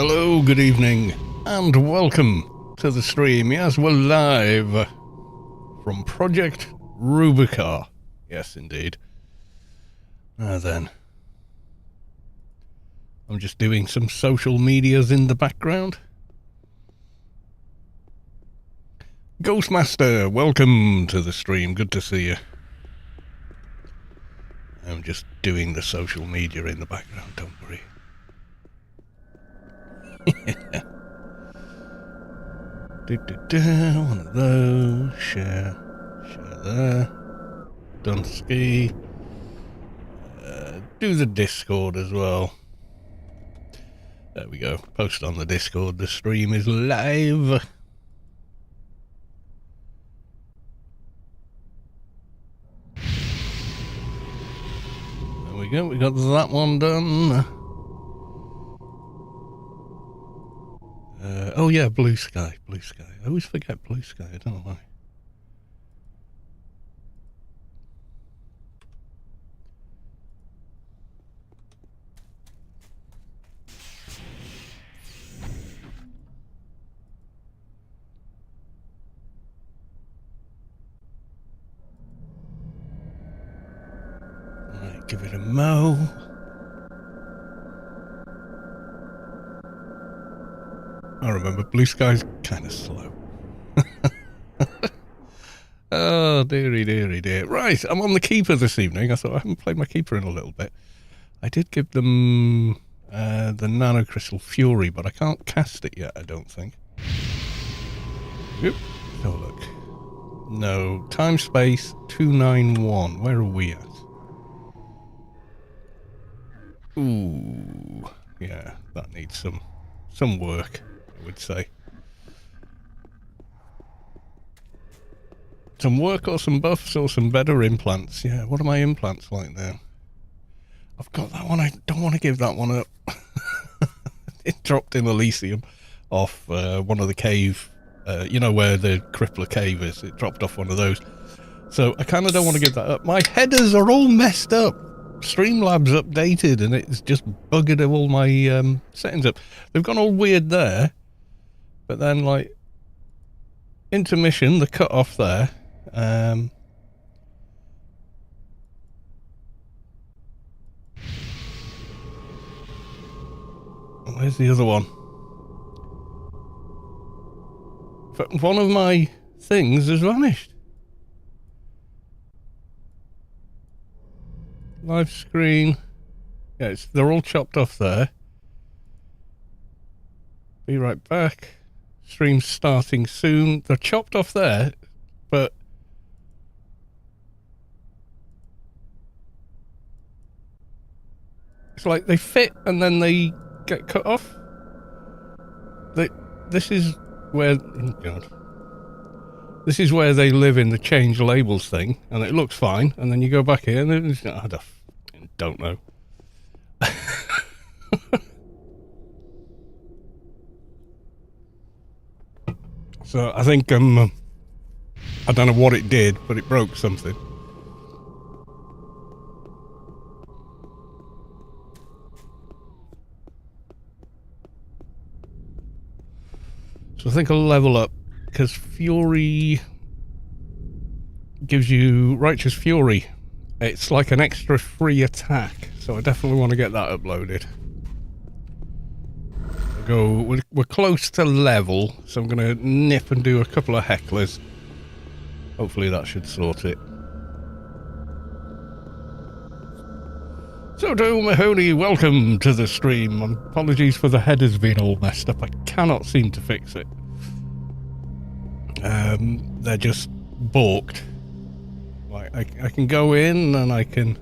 Hello, good evening, and welcome to the stream. Yes, we're live from Project Rubi-ka. Yes, indeed. Then. I'm just doing some social medias in the background. Ghostmaster, welcome to the stream. Good to see you. I'm just doing the social media in the background, don't worry. One of those. Share there. Dunsky. Do the Discord as well. There we go. Post on the Discord. The stream is live. There we go. We got that one done. Oh yeah, Blue Sky. Blue Sky. I always forget Blue Sky. I don't know why. Right, give it a mo. I remember Blue Sky's kind of slow. Oh, dearie, dearie, dear. Right, I'm on the Keeper this evening. I thought I haven't played my Keeper in a little bit. I did give them the Nano Crystal Fury, but I can't cast it yet, I don't think. Yep. Have a look. No, time space 291. Where are we at? Ooh, yeah, that needs some work, I would say. Some work or some buffs or some better implants. Yeah, what are my implants like now? I've got that one. I don't want to give that one up. It dropped in Elysium off one of the cave, you know where the Crippler cave is. It dropped off one of those. So I kind of don't want to give that up. My headers are all messed up. Streamlabs updated and it's just buggered all my settings up. They've gone all weird there. But then like intermission, the cut off there. Where's the other one? One of my things has vanished. Live screen. Yeah, they're all chopped off there. Be right back. Stream starting soon. They're chopped off there, but it's like they fit and then they get cut off. This is where, oh God. This is where they live in the change labels thing, and it looks fine, and then you go back here and it's, I don't know. So I think, I don't know what it did, but it broke something. So I think I'll level up, because Fury gives you Righteous Fury. It's like an extra free attack, so I definitely want to get that uploaded. We're close to level, so I'm going to nip and do a couple of hecklers. Hopefully that should sort it. So Mahoney, welcome to the stream. Apologies for the headers being all messed up. I cannot seem to fix it. They're just balked. Like I can go in and I can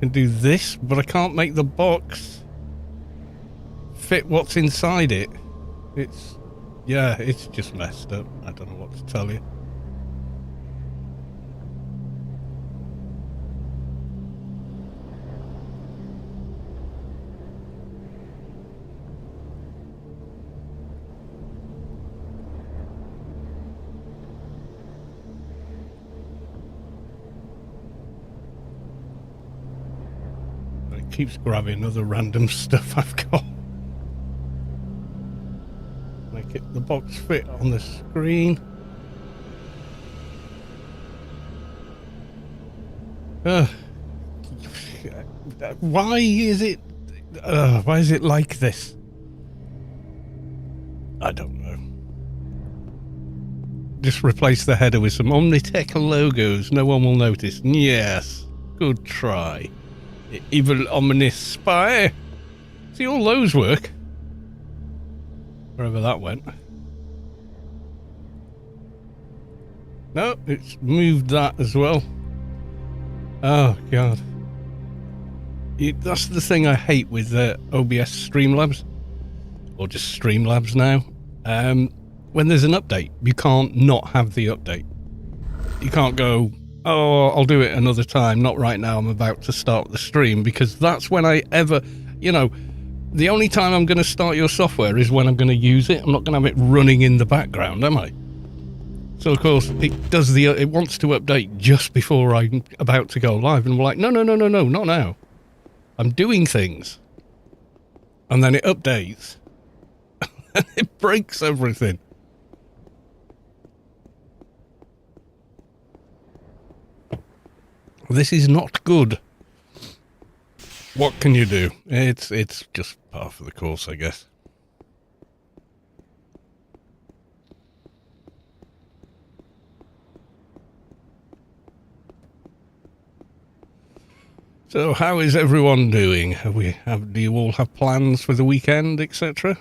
do this, but I can't make the box fit what's inside it. It's just messed up. I don't know what to tell you. Keeps grabbing other random stuff I've got. Make it the box fit on the screen. Why is it like this? I don't know. Just replace the header with some Omnitech logos. No one will notice. Yes. Good try. Evil Omnis Spy. See, all those work. Wherever that went. No, it's moved that as well. Oh, God. That's the thing I hate with OBS Streamlabs. Or just Streamlabs now. When there's an update, you can't not have the update. You can't go, oh, I'll do it another time. Not right now, I'm about to start the stream. Because that's when I ever, you know, the only time I'm going to start your software is when I'm going to use it. I'm not going to have it running in the background, am I? So, of course, it wants to update just before I'm about to go live. And we're like, no, not now. I'm doing things. And then it updates. And it breaks everything. This is not good. What can you do? It's just part of the course, I guess. So, how is everyone doing? Do you all have plans for the weekend, etc.?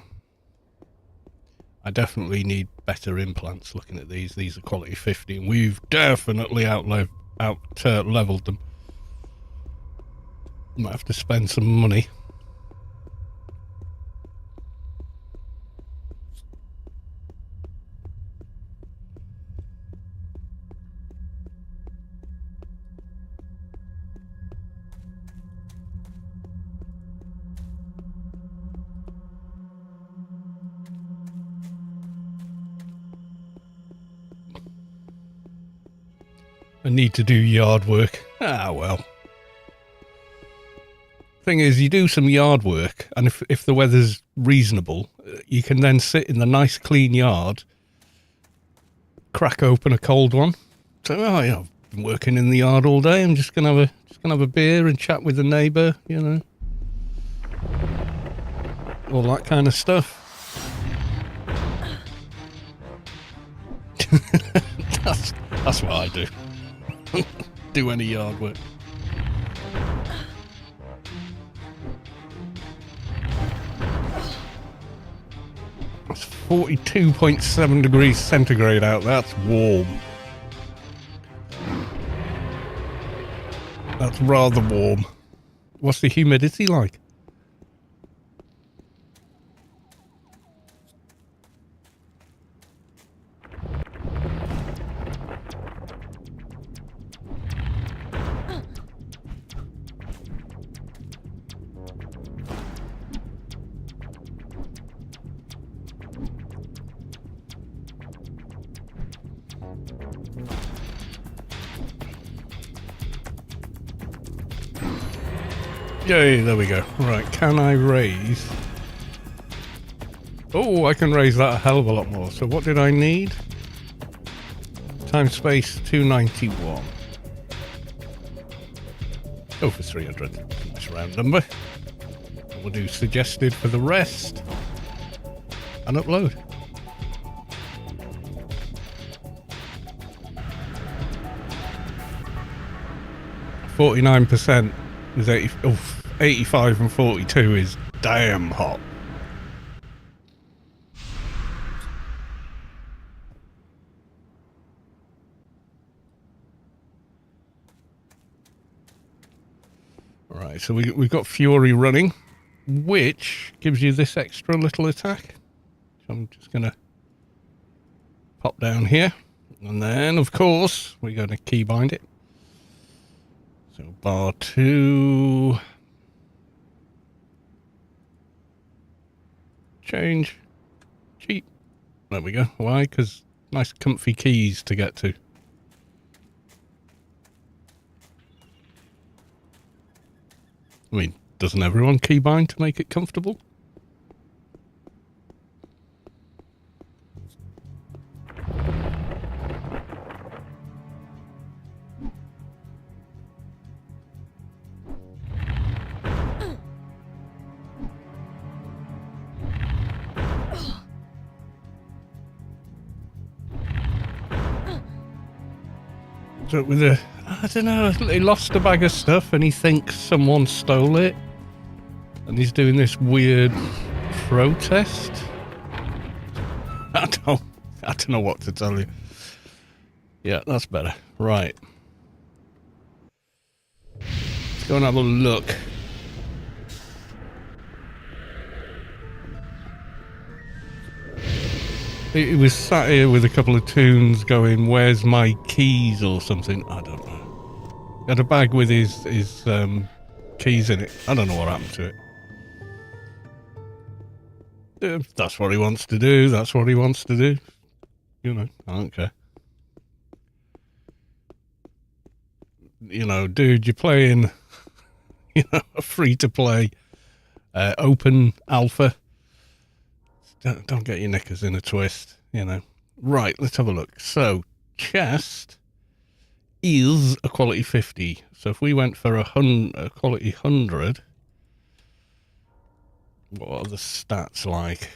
I definitely need better implants. Looking at these are quality 50, and we've definitely out-leveled them. Might have to spend some money. I need to do yard work. Ah, well. Thing is, you do some yard work, and if the weather's reasonable, you can then sit in the nice clean yard, crack open a cold one. So, I've been working in the yard all day. I'm just gonna have a beer and chat with the neighbour, you know, all that kind of stuff. That's what I do. Do any yard work. It's 42.7 degrees centigrade out. That's warm. That's rather warm. What's the humidity like? Yay, there we go. Right, can I raise? Oh, I can raise that a hell of a lot more. So what did I need? Time space 291. Go for 300. Nice round number. We'll do suggested for the rest. And upload. %. Is 85 and 42 is damn hot. Right, so we've got Fury running, which gives you this extra little attack. So I'm just going to pop down here. And then, of course, we're going to keybind it. So bar 2... change. Cheap. There we go. Why? Because nice comfy keys to get to. I mean, doesn't everyone keybind to make it comfortable? So with a, I don't know, he lost a bag of stuff and he thinks someone stole it. And he's doing this weird protest. I don't know what to tell you. Yeah, that's better. Right. Let's go and have a look. He was sat here with a couple of tunes going, "Where's my keys?" or something. I don't know. He had a bag with his keys in it. I don't know what happened to it. If that's what he wants to do, that's what he wants to do. You know, I don't care. You know, dude, you're playing, you know, a free-to-play open alpha. Don't get your knickers in a twist, you know. Right, let's have a look. So, chest is a quality 50. So if we went for a quality 100, what are the stats like?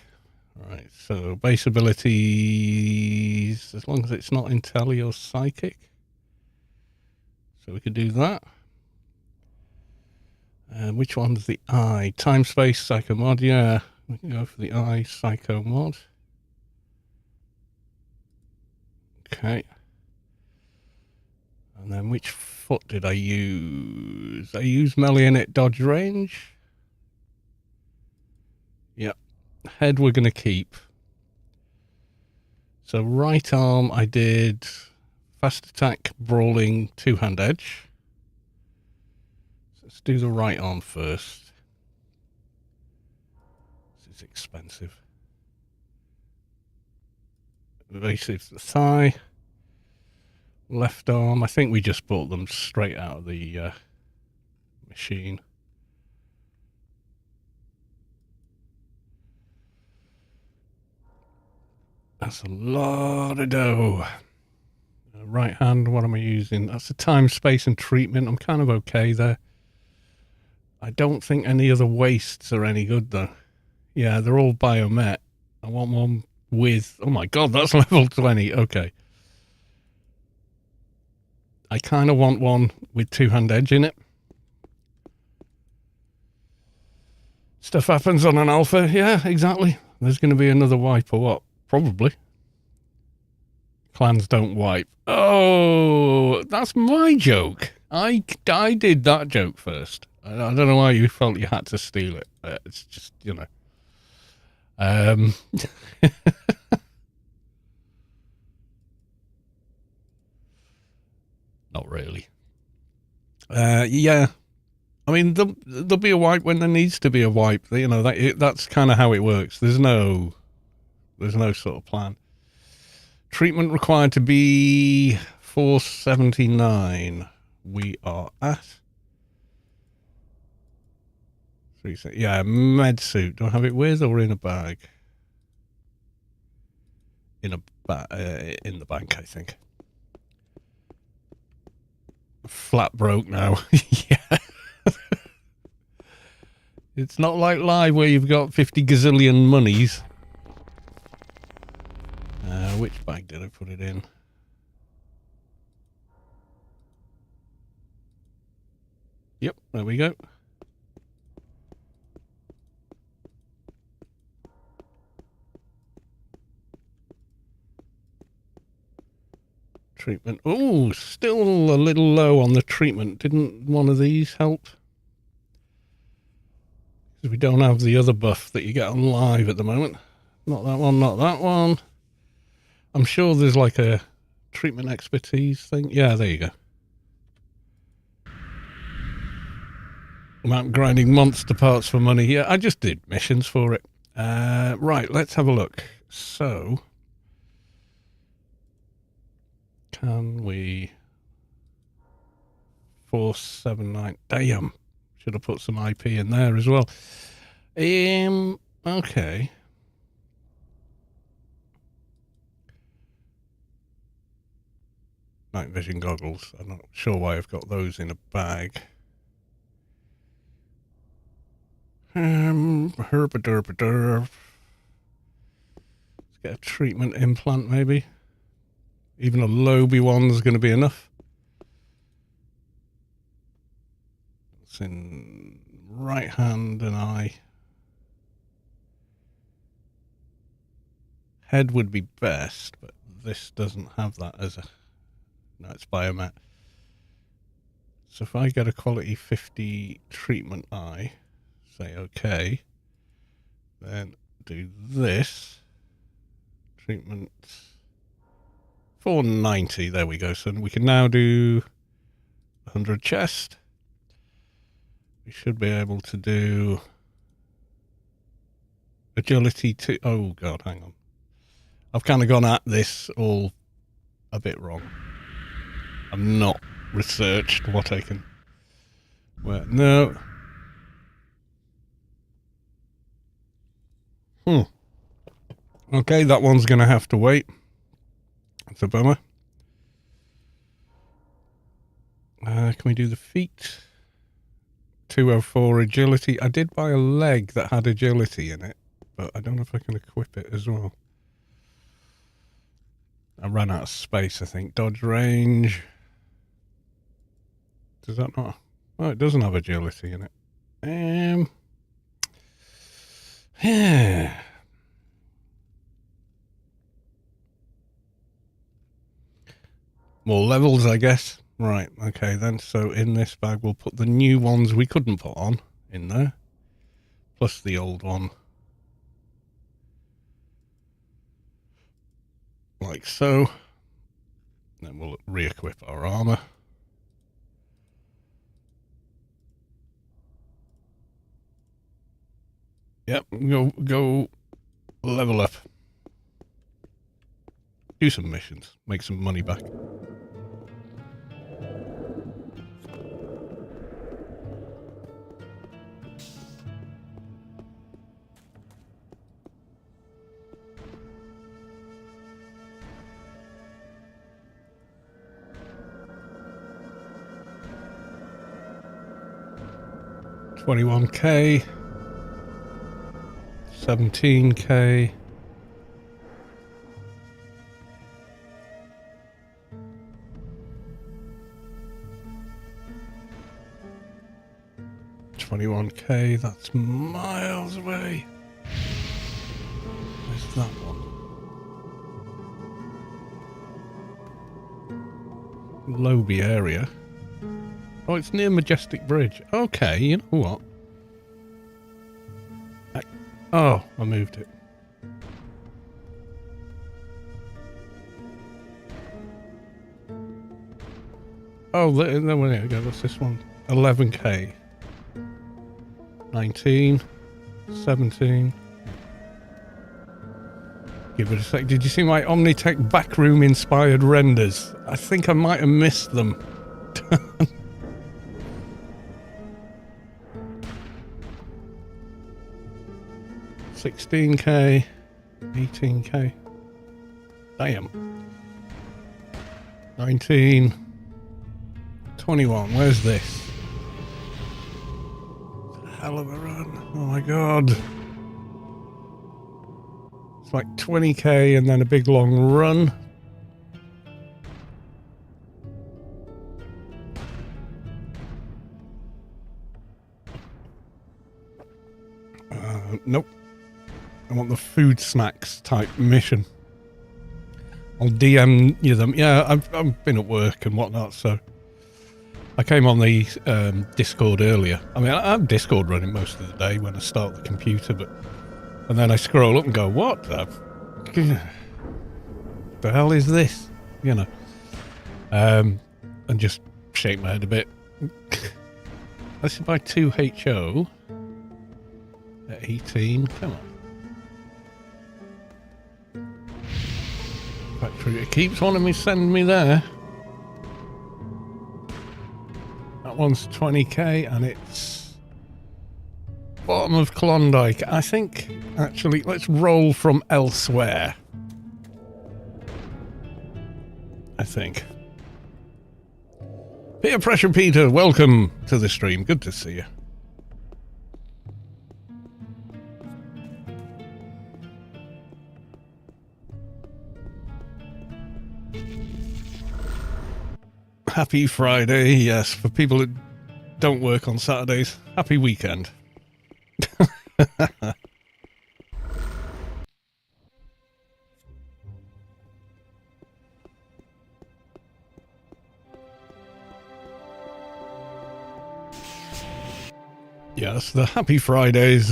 Right, so base abilities, as long as it's not Intelli or Psychic. So we could do that. Which one's the I? Time, Space, Psycho Mod, yeah. We can go for the I Psycho Mod. Okay. And then which foot did I use? I used Melionette Dodge Range. Yep. Head we're going to keep. So right arm I did Fast Attack, Brawling, Two-Hand Edge. So let's do the right arm first. This is expensive. Evasive the thigh. Left arm, I think we just bought them straight out of the machine. That's a lot of dough. Right hand, what am I using? That's a time, space, and treatment. I'm kind of okay there. I don't think any other wastes are any good, though. Yeah, they're all biomet. I want one with... Oh, my God, that's level 20. Okay. I kind of want one with Two-Hand Edge in it. Stuff happens on an alpha. Yeah, exactly. There's going to be another wipe or what? Probably. Clans don't wipe. Oh, that's my joke. I did that joke first. I don't know why you felt you had to steal it. It's just, you know. Not really. Yeah. I mean, there'll be a wipe when there needs to be a wipe. You know, that's kind of how it works. There's no sort of plan. Treatment required to be 479. We are at. Yeah, med suit. Do I have it with or in a bag? In the bank, I think. Flat broke now. Yeah. It's not like live where you've got 50 gazillion monies. Which bag did I put it in? Yep, there we go. Treatment. Oh, still a little low on the treatment. Didn't one of these help? Because we don't have the other buff that you get on live at the moment. Not that one, not that one. I'm sure there's like a treatment expertise thing. Yeah, there you go. I'm grinding monster parts for money. Yeah, I just did missions for it. Right, let's have a look. So, can we... 479. Damn. Should have put some IP in there as well. Okay. Night vision goggles. I'm not sure why I've got those in a bag. Herpaderpader. Let's get a treatment implant, maybe. Even a Lobby one's going to be enough. That's in right hand and eye. Head would be best, but this doesn't have that as a... No, it's biomat. So if I get a quality 50 treatment eye, say okay, then do this. Treatment 490, there we go. So we can now do 100 chest. We should be able to do agility 2. Oh god, hang on. I've kind of gone at this all a bit wrong. I've not researched what I can... Well, no. Okay, that one's going to have to wait. That's a bummer. Can we do the feet? 204 agility. I did buy a leg that had agility in it, but I don't know if I can equip it as well. I ran out of space, I think. Dodge range. Does that not? Oh, it doesn't have agility in it. Yeah. More levels, I guess. Right, okay then. So in this bag, we'll put the new ones we couldn't put on in there. Plus the old one. Like so. Then we'll re-equip our armor. Yep, go level up. Do some missions. Make some money back. $21K. 17K. $21K, that's miles away. Where's that one? Lobby area. Oh, it's near Majestic Bridge. Okay, you know what? Oh, I moved it. Oh, there we go. What's this one? 11K. 19. 17. Give it a sec. Did you see my Omnitech backroom inspired renders? I think I might have missed them. 16K, 18K. Damn. 19, 21. Where's this? It's a hell of a run. Oh my god. It's like 20K and then a big long run. Nope. I want the food snacks type mission. I'll DM you them. Yeah, I've been at work and whatnot, so I came on the Discord earlier. I mean, I have Discord running most of the day when I start the computer, and then I scroll up and go, what the hell is this? You know, and just shake my head a bit. Let's buy 2 HO at 18. Come on. Factory, it keeps wanting me to send me there. That one's 20K and it's bottom of Klondike. I think, actually, let's roll from elsewhere. I think. Peer Pressure Peter, welcome to the stream. Good to see you. Happy Friday, yes, for people that don't work on Saturdays. Happy weekend. Yes, the happy Fridays.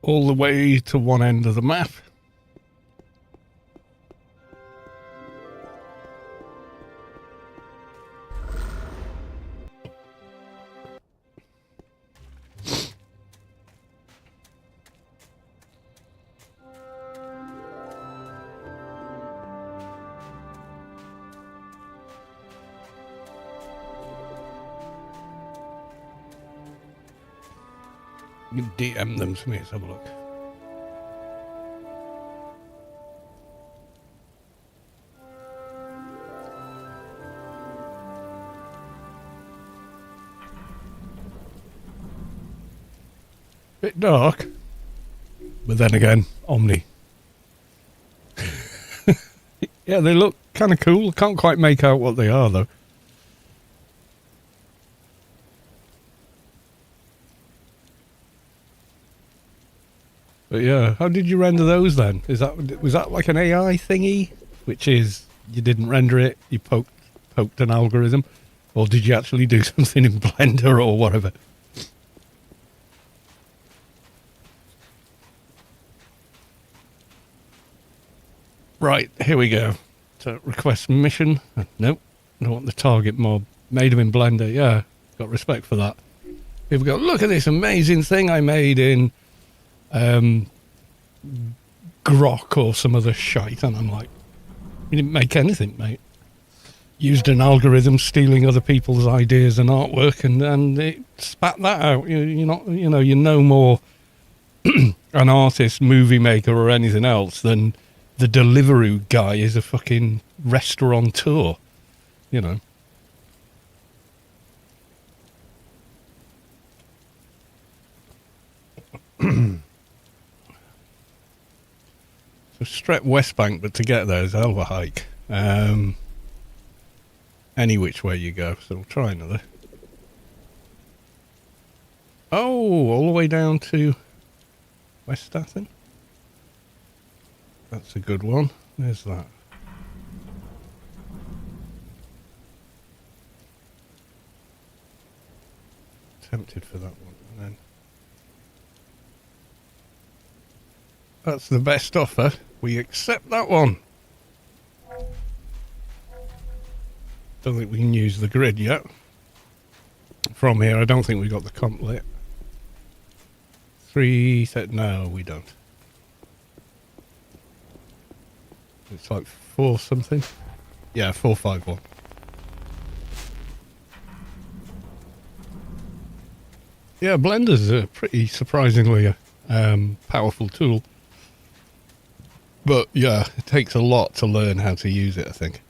All the way to one end of the map. You can DM them to me, let's have a look. Bit dark, but then again, Omni. Yeah, they look kind of cool. Can't quite make out what they are, though. But yeah, how did you render those then? Was that like an AI thingy, which is you didn't render it, you poked an algorithm, or did you actually do something in Blender or whatever? Right, here we go. So request mission. Nope, I want the target mob. Made them in Blender. Yeah, got respect for that. People go, look at this amazing thing I made in Grok or some other shite, and I'm like, you didn't make anything, mate. Used an algorithm stealing other people's ideas and artwork, and it spat that out. You're no more an artist, movie maker, or anything else than the Deliveroo guy is a fucking restaurateur, you know. So straight West Bank, but to get there is a hell of a hike. Any which way you go, so we'll try another. Oh, all the way down to West Statham. That's a good one. There's that. Tempted for that one. And then that's the best offer. We accept that one. Don't think we can use the grid yet. From here, I don't think we got the comp lit. 3 set. No, we don't. It's like 4 something. Yeah, 451. Yeah, Blender's a pretty surprisingly powerful tool. But yeah, it takes a lot to learn how to use it, I think.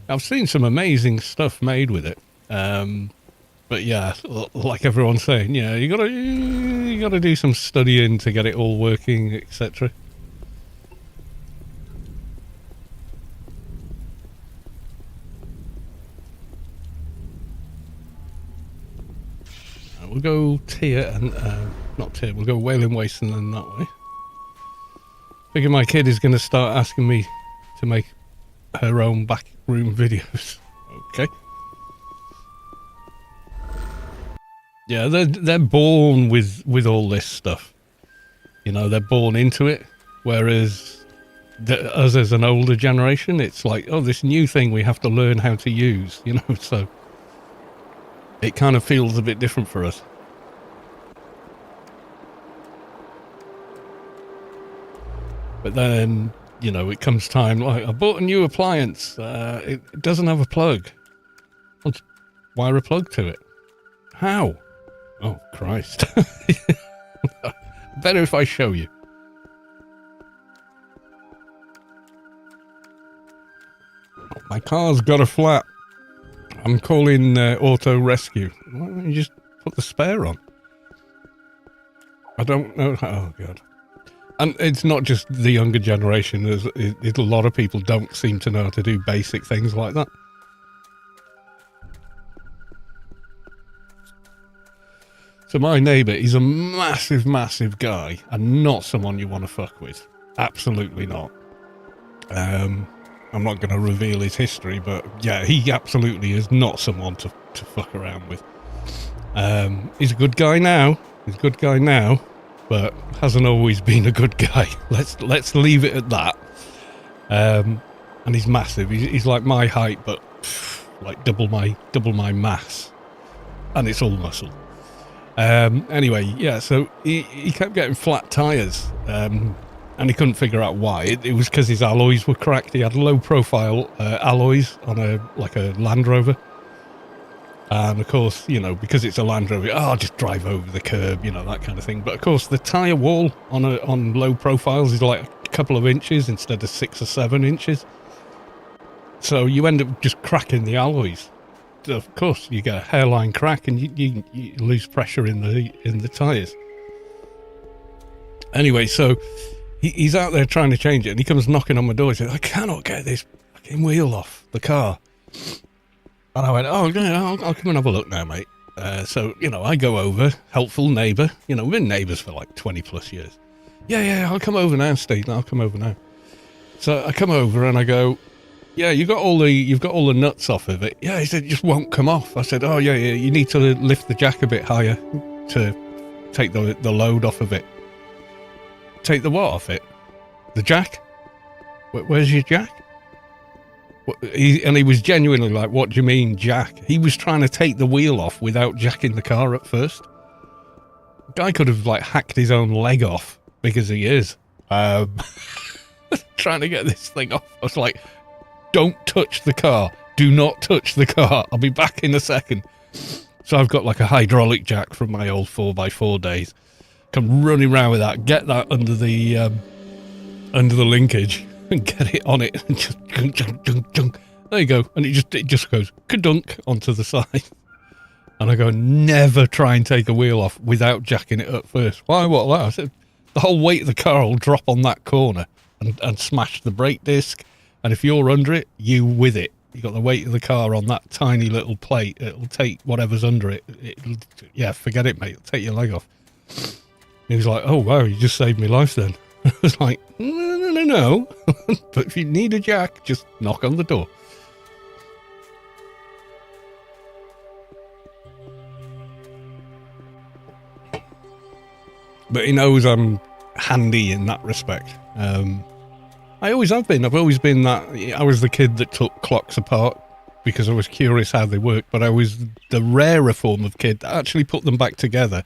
I've seen some amazing stuff made with it, but yeah, like everyone's saying, yeah, you gotta do some studying to get it all working, etc. We'll go Tier and not Tier. We'll go Wailing Waste and then that way. Figure my kid is going to start asking me to make her own back room videos. Okay. Yeah, they're born with all this stuff. You know, they're born into it. Whereas us as an older generation, it's like, oh, this new thing we have to learn how to use. You know, so it kind of feels a bit different for us. But then, you know, it comes time, like, I bought a new appliance. It doesn't have a plug. wire a plug to it. How? Oh, Christ. Better if I show you. My car's got a flat. I'm calling auto rescue. Why don't you just put the spare on? I don't know. Oh, God. And it's not just the younger generation. There's a lot of people don't seem to know how to do basic things like that. So my neighbour, he's a massive, massive guy and not someone you want to fuck with. Absolutely not. I'm not going to reveal his history, but yeah, he absolutely is not someone to fuck around with. He's a good guy now. But hasn't always been a good guy. Let's leave it at that. And he's massive. He's like my height, but like double my mass, and it's all muscle. Anyway, yeah. So he kept getting flat tires. And he couldn't figure out why. It was because his alloys were cracked. He had low-profile alloys on a Land Rover. And, of course, you know, because it's a Land Rover, I'll just drive over the curb, you know, that kind of thing. But, of course, the tyre wall on low profiles is like a couple of inches instead of 6 or 7 inches. So you end up just cracking the alloys. So, of course, you get a hairline crack and you lose pressure in the tyres. Anyway, so... He's out there trying to change it, and he comes knocking on my door. He says, I cannot get this fucking wheel off the car. And I went, oh, yeah, I'll come and have a look now, mate. So, you know, I go over, helpful neighbour. You know, we've been neighbours for like 20 plus years. Yeah, I'll come over now, Steve. I'll come over now. So I come over and I go, yeah, you've got all the nuts off of it. Yeah, he said, it just won't come off. I said, oh, yeah, you need to lift the jack a bit higher to take the load off of it. Take the what off it? The jack? Where's your jack? And he was genuinely like, what do you mean, jack? He was trying to take the wheel off without jacking the car at first. Guy could have like hacked his own leg off, because he is. Trying to get this thing off. I was like, don't touch the car. Do not touch the car. I'll be back in a second. So I've got like a hydraulic jack from my old 4x4 days. Come running around with that, get that under the linkage and get it on it and just junk. There you go. And it just goes kadunk onto the side. And I go, never try and take a wheel off without jacking it up first. Why, what? I said, the whole weight of the car will drop on that corner and smash the brake disc. And if you're under it, you with it. You got the weight of the car on that tiny little plate. It'll take whatever's under it. Yeah, forget it, mate. It'll take your leg off. He was like, oh, wow, you just saved me life then. I was like, no. But if you need a jack, just knock on the door. But he knows I'm handy in that respect. I always have been. I've always been that. I was the kid that took clocks apart because I was curious how they work. But I was the rarer form of kid that actually put them back together.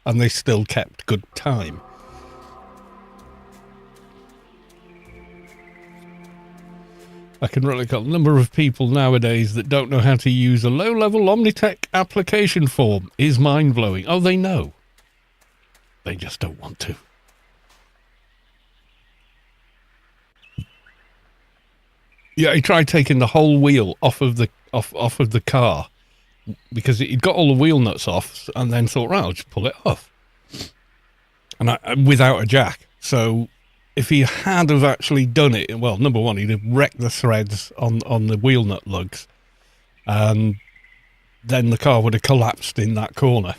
And they still kept good time. I can really call a number of people nowadays that don't know how to use a low-level Omnitech application form is mind-blowing. Oh, they know. They just don't want to. Yeah, he tried taking the whole wheel off of the car. Because he'd got all the wheel nuts off and then thought, right, I'll just pull it off. And without a jack. So if he had have actually done it, well, number one, he'd have wrecked the threads on the wheel nut lugs. And then the car would have collapsed in that corner.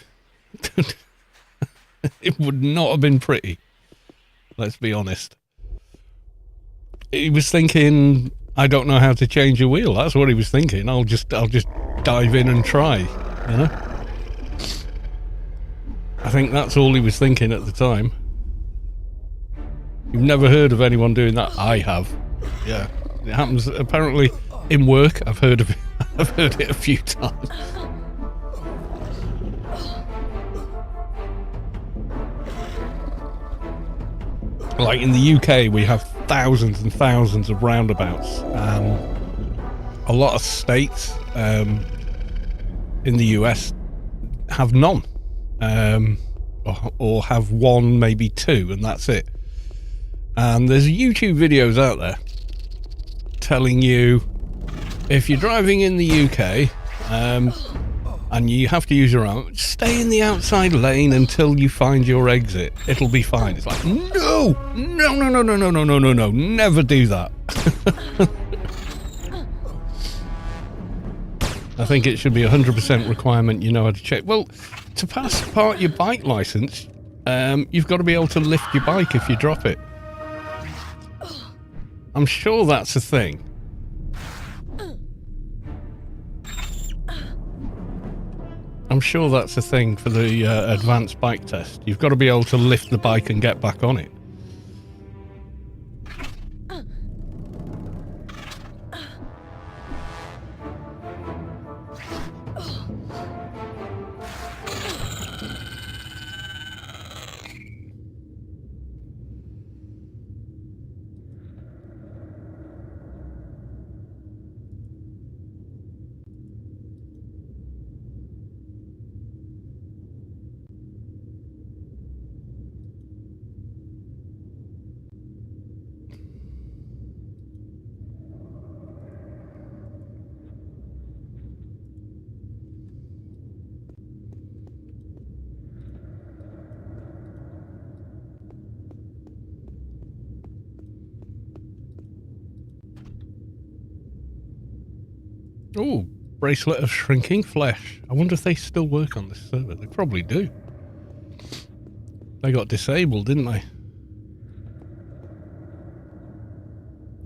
It would not have been pretty. Let's be honest. He was thinking, I don't know how to change a wheel. That's what he was thinking. I'll just dive in and try, you know? I think that's all he was thinking at the time. You've never heard of anyone doing that? I have. Yeah. It happens apparently in work. I've heard of it. I've heard it a few times. Like in the UK, we have thousands and thousands of roundabouts. A lot of states, in the US have none, or have one, maybe two, and that's it. And there's YouTube videos out there telling you if you're driving in the UK and you have to use your arm, stay in the outside lane until you find your exit. It'll be fine. It's like, no, never do that. I think it should be 100% requirement you know how to check. Well, to pass part your bike license, you've got to be able to lift your bike if you drop it. I'm sure that's a thing. I'm sure that's a thing for the advanced bike test. You've got to be able to lift the bike and get back on it. Oh, bracelet of shrinking flesh. I wonder if they still work on this server. They probably do. They got disabled, didn't they?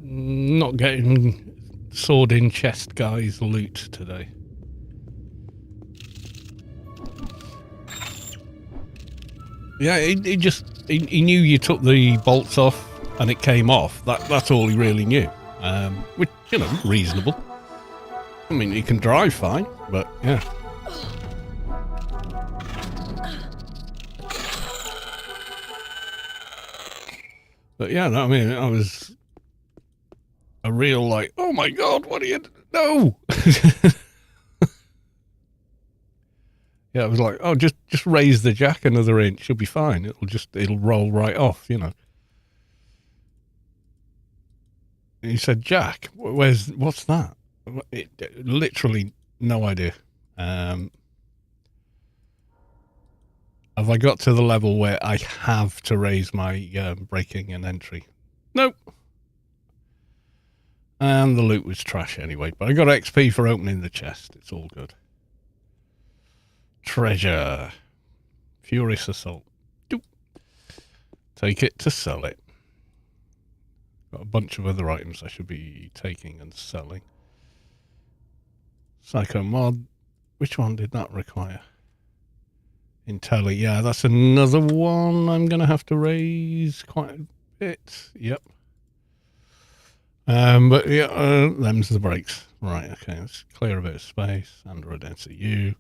Not getting sword in chest guys loot today. Yeah, he knew you took the bolts off and it came off. That's all he really knew. Which, you know, reasonable. I mean, he can drive fine, but yeah. But yeah, no, I mean, I was a real like, oh my god, what are you? No. Yeah, I was like, oh, just raise the jack another inch, you'll be fine. It'll roll right off, you know. And he said, Jack, what's that? Literally no idea. Have I got to the level where I have to raise my braking and entry? Nope. And the loot was trash anyway, but I got XP for opening the chest. It's all good. Treasure. Furious Assault. Doop. Take it to sell it. Got a bunch of other items I should be taking and selling. Psycho mod. Which one did that require? Intelli. Yeah, that's another one I'm going to have to raise quite a bit. Yep. But yeah, them's the brakes. Right, okay, let's clear a bit of space. Android NCU.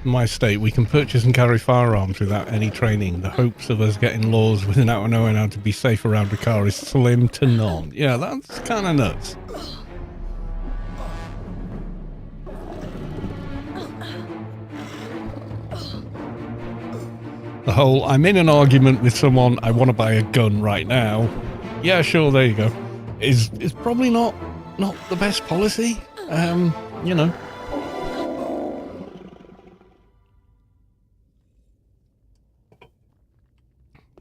In my state, we can purchase and carry firearms without any training. The hopes of us getting laws without knowing how to be safe around a car is slim to none. Yeah, that's kind of nuts. The whole, I'm in an argument with someone, I want to buy a gun right now. Yeah, sure, there you go. Is probably not the best policy. You know.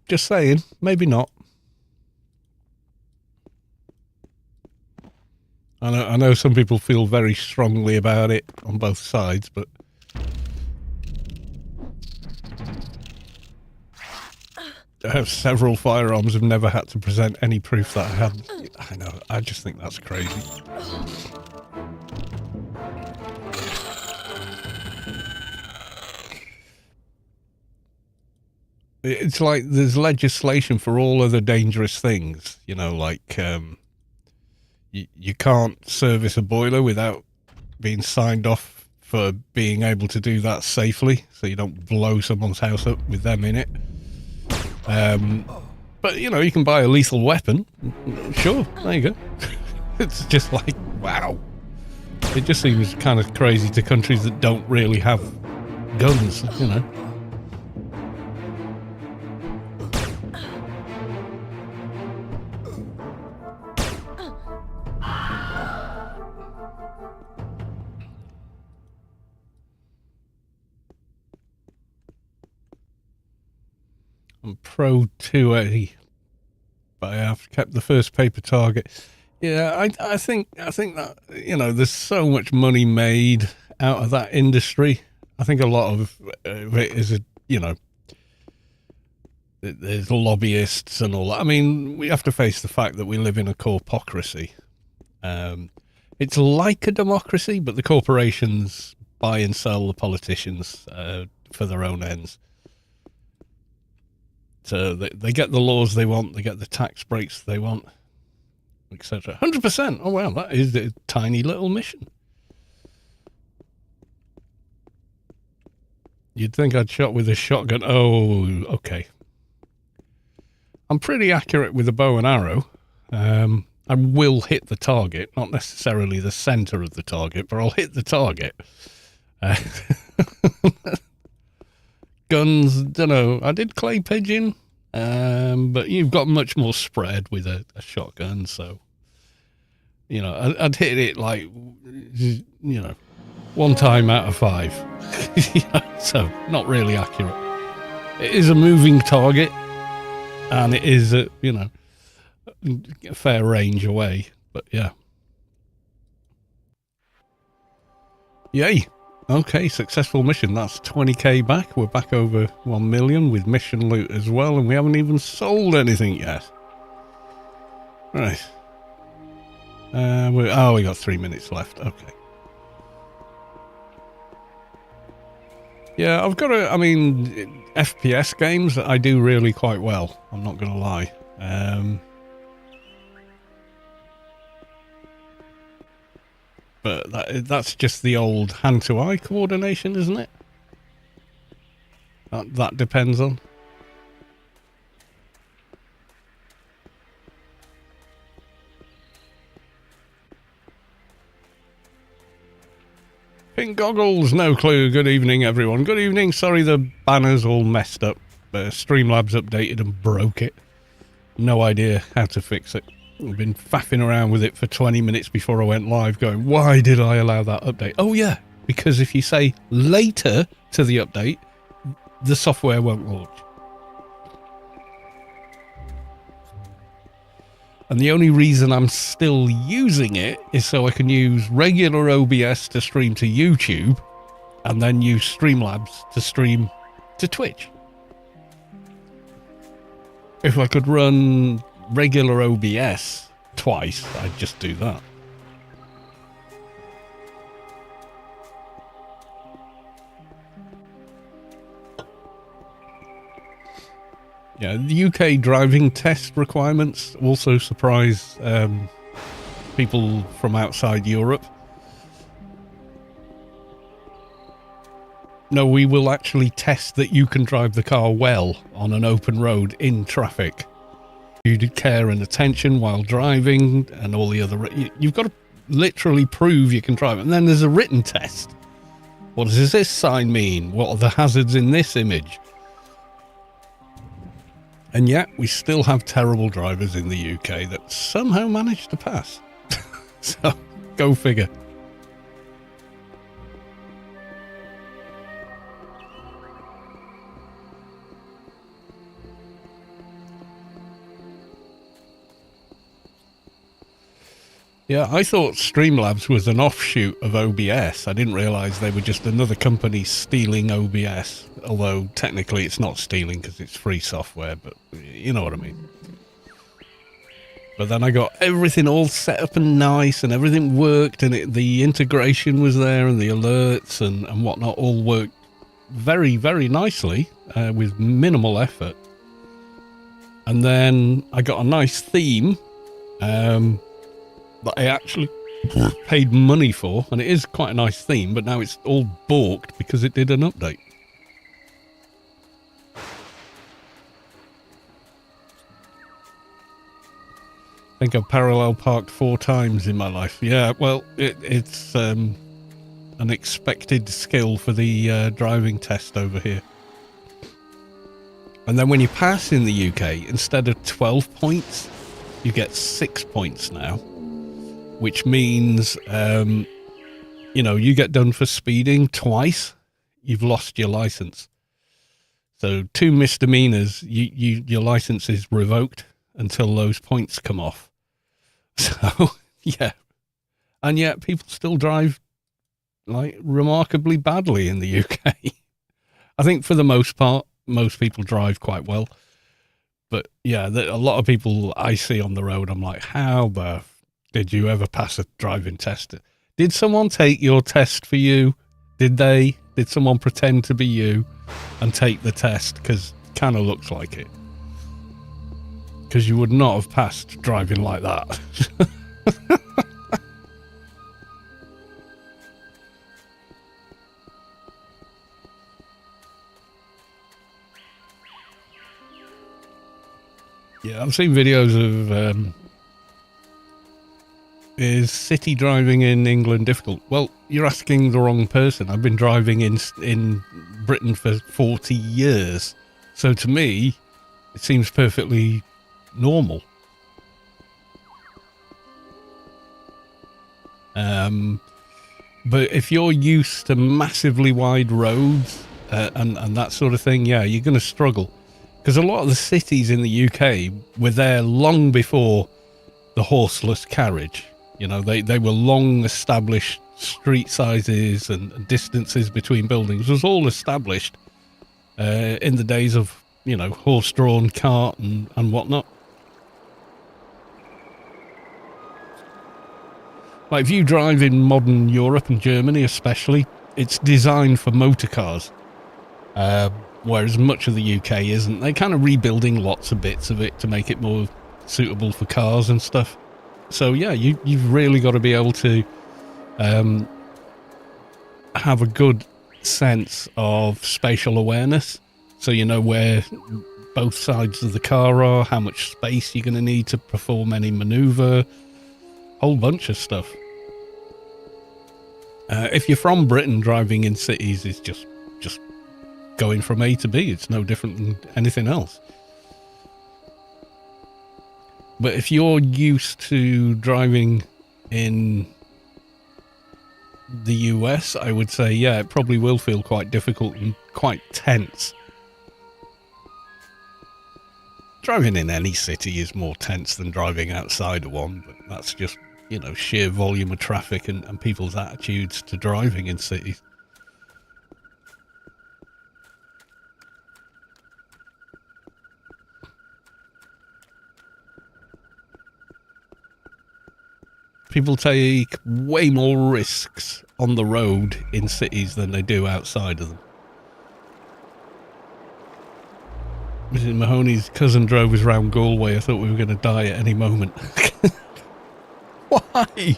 Just saying, maybe not. I know some people feel very strongly about it on both sides, but I have several firearms and never had to present any proof that I had. I know, I just think that's crazy. It's like there's legislation for all other dangerous things, you know, like you can't service a boiler without being signed off for being able to do that safely, so you don't blow someone's house up with them in it. But But, you know, you can buy a lethal weapon. Sure, there you go. It's just like, wow. It just seems kind of crazy to countries that don't really have guns, you know. I'm Pro 2A, but I have kept the first paper target. Yeah, I think that, you know, there's so much money made out of that industry. I think a lot of it is, you know, there's lobbyists and all that. I mean, we have to face the fact that we live in a corpocracy. It's like a democracy, but the corporations buy and sell the politicians for their own ends. So they get the laws they want, they get the tax breaks they want, etc. 100%. Oh, wow, that is a tiny little mission. You'd think I'd shot with a shotgun. Oh, okay. I'm pretty accurate with a bow and arrow. I will hit the target, not necessarily the center of the target, but I'll hit the target. Guns, don't know. I did clay pigeon, but you've got much more spread with a shotgun, so, you know, I'd hit it like, you know, 1 time out of 5. So, not really accurate. It is a moving target, and it is, you know, a fair range away, but yeah. Yay. Okay, successful mission. That's 20k back. We're back over 1 million with mission loot as well, and we haven't even sold anything yet. Right. We got 3 minutes left. Okay. Yeah, I've got I mean, FPS games I do really quite well. I'm not going to lie. But that's just the old hand-to-eye coordination, isn't it? That depends on. Pink goggles, no clue. Good evening, everyone. Good evening. Sorry the banner's all messed up. Streamlabs updated and broke it. No idea how to fix it. I've been faffing around with it for 20 minutes before I went live going, why did I allow that update? Oh yeah, because if you say later to the update, the software won't launch. And the only reason I'm still using it is so I can use regular OBS to stream to YouTube and then use Streamlabs to stream to Twitch. If I could run regular OBS twice, I'd just do that. Yeah, the UK driving test requirements also surprise people from outside Europe. No, we will actually test that you can drive the car well on an open road in traffic. You did care and attention while driving and all the other... You've got to literally prove you can drive. And then there's a written test. What does this sign mean? What are the hazards in this image? And yet, we still have terrible drivers in the UK that somehow managed to pass. So, go figure. Yeah, I thought Streamlabs was an offshoot of OBS. I didn't realise they were just another company stealing OBS. Although, technically, it's not stealing because it's free software, but you know what I mean. But then I got everything all set up and nice, and everything worked, and the integration was there, and the alerts and whatnot all worked very, very nicely with minimal effort. And then I got a nice theme that I actually paid money for, and it is quite a nice theme, but now it's all balked because it did an update. I think I've parallel parked 4 times in my life. Yeah, well, it's an expected skill for the driving test over here. And then when you pass in the UK, instead of 12 points, you get 6 points now, which means, you know, you get done for speeding twice, you've lost your license. So 2 misdemeanors, your license is revoked until those points come off. So, yeah. And yet people still drive, like, remarkably badly in the UK. I think for the most part, most people drive quite well. But, yeah, a lot of people I see on the road, I'm like, how the did you ever pass a driving test? Did someone take your test for you? Did they? Did someone pretend to be you and take the test? Because it kind of looks like it. Because you would not have passed driving like that. Yeah, I've seen videos of is city driving in England difficult? Well, you're asking the wrong person. I've been driving in Britain for 40 years. So to me, it seems perfectly normal. But if you're used to massively wide roads and that sort of thing, yeah, you're going to struggle. Because a lot of the cities in the UK were there long before the horseless carriage. You know, they were long established street sizes and distances between buildings was all established in the days of, you know, horse-drawn cart and whatnot. Like, if you drive in modern Europe and Germany especially, it's designed for motor cars. Whereas much of the UK isn't. They're kind of rebuilding lots of bits of it to make it more suitable for cars and stuff. So yeah, you've really got to be able to have a good sense of spatial awareness. So you know where both sides of the car are, how much space you're going to need to perform any maneuver, whole bunch of stuff. If you're from Britain, driving in cities is just going from A to B. It's no different than anything else. But if you're used to driving in the US, I would say, yeah, it probably will feel quite difficult and quite tense. Driving in any city is more tense than driving outside of one, but that's just, you know, sheer volume of traffic and people's attitudes to driving in cities. People take way more risks on the road in cities than they do outside of them. Mahoney's cousin drove us round Galway. I thought we were going to die at any moment. Why?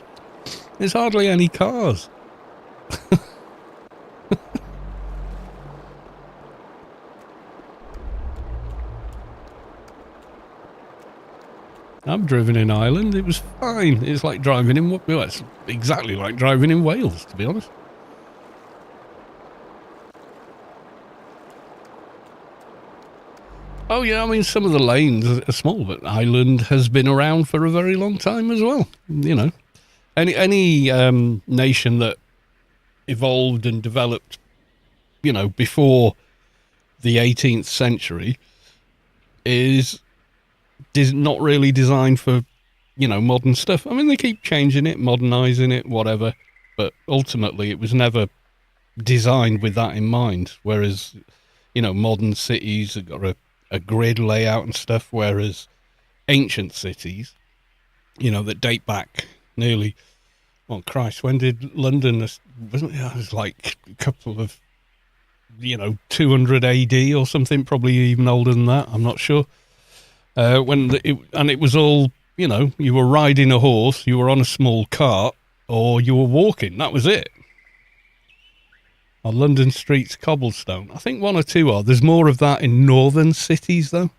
There's hardly any cars. I've driven in Ireland. It was fine. It's like driving in... Well, it's exactly like driving in Wales, to be honest. Oh, yeah, I mean, some of the lanes are small, but Ireland has been around for a very long time as well. You know, any nation that evolved and developed, you know, before the 18th century is not really designed for, you know, modern stuff. I mean, they keep changing it, modernizing it, whatever, but ultimately it was never designed with that in mind. Whereas, you know, modern cities have got a grid layout and stuff, whereas ancient cities, you know, that date back nearly, well, Christ, when did London, wasn't it? It was like a couple of, you know, 200 AD or something, probably even older than that, I'm not sure. It was all, you know, you were riding a horse, you were on a small cart, or you were walking. That was it. Our London streets cobblestone. I think one or two are. There's more of that in northern cities, though.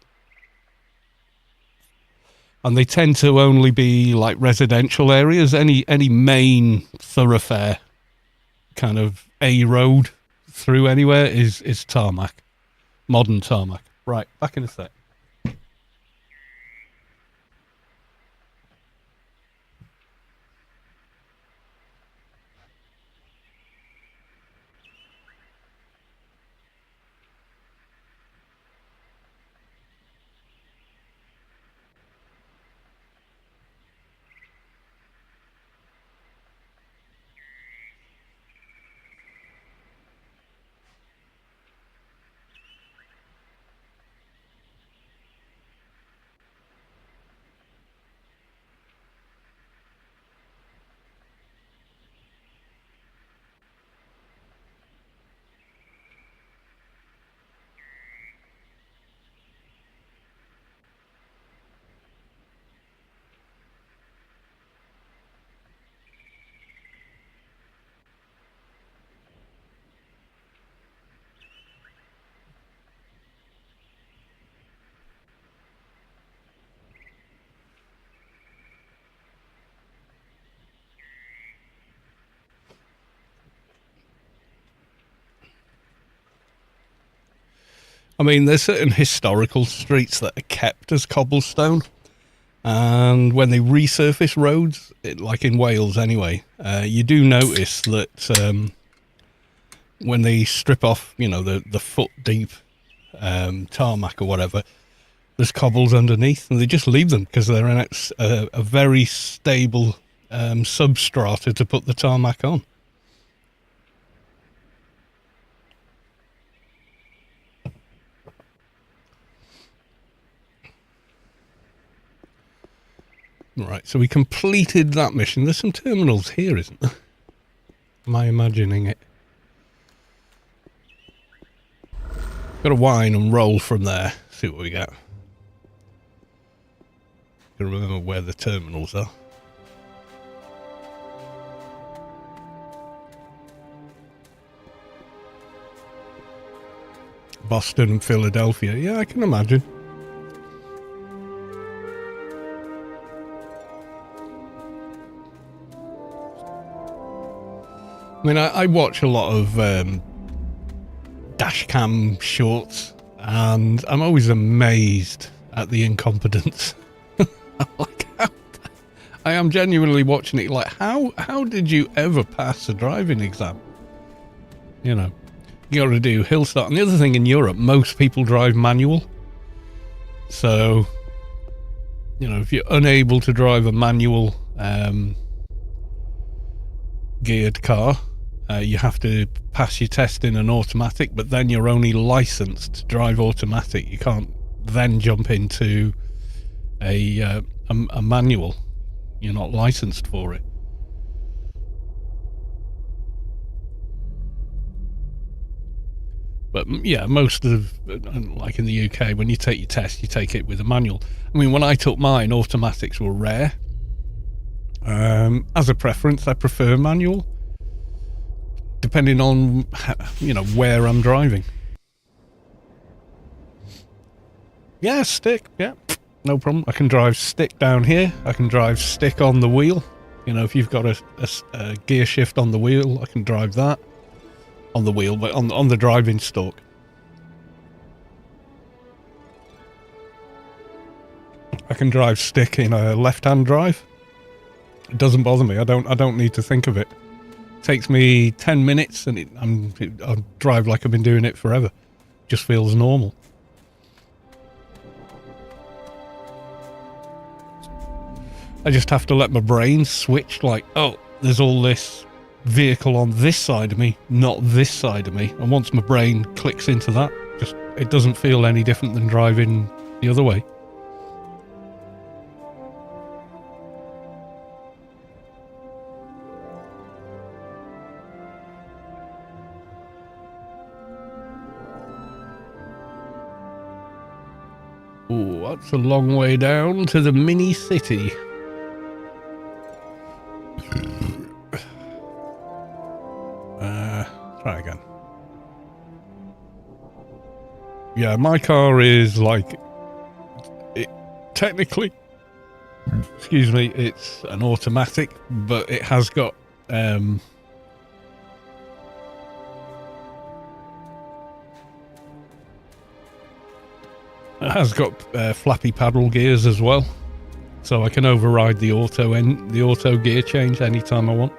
And they tend to only be like residential areas. Any main thoroughfare, kind of A road through anywhere is tarmac, modern tarmac. Right, back in a sec. I mean, there's certain historical streets that are kept as cobblestone, and when they resurface roads, like in Wales anyway, you do notice that when they strip off, you know, the foot deep tarmac or whatever, there's cobbles underneath, and they just leave them because they're in a very stable substrata to put the tarmac on. Right, so we completed that mission. There's some terminals here, isn't there? Am I imagining it? Got to whine and roll from there. See what we get. Got to remember where the terminals are. Boston and Philadelphia. Yeah, I can imagine. I mean, I watch a lot of dash cam shorts, and I'm always amazed at the incompetence. Like, I am genuinely watching it like, how did you ever pass a driving exam? You know, you got to do hill start. And the other thing, in Europe, most people drive manual. So, you know, if you're unable to drive a manual geared car, you have to pass your test in an automatic, but then you're only licensed to drive automatic. You can't then jump into a manual. You're not licensed for it. But yeah, most of, like in the UK, when you take your test, you take it with a manual. I mean, when I took mine, automatics were rare. As a preference, I prefer manual, depending on, you know, where I'm driving. Yeah, stick, yeah, no problem. I can drive stick down here. I can drive stick on the wheel. You know, if you've got a gear shift on the wheel, I can drive that on the wheel, but on the driving stalk. I can drive stick in a left-hand drive. It doesn't bother me. I don't need to think of it. It takes me 10 minutes, and I drive like I've been doing it forever. Just feels normal. I just have to let my brain switch, like, oh, there's all this vehicle on this side of me, not this side of me. And once my brain clicks into that, just it doesn't feel any different than driving the other way. Oh, that's a long way down to the mini city. Try again. Yeah, my car is like, technically, excuse me, it's an automatic, but it has got flappy paddle gears as well, so I can override the auto gear change anytime I want.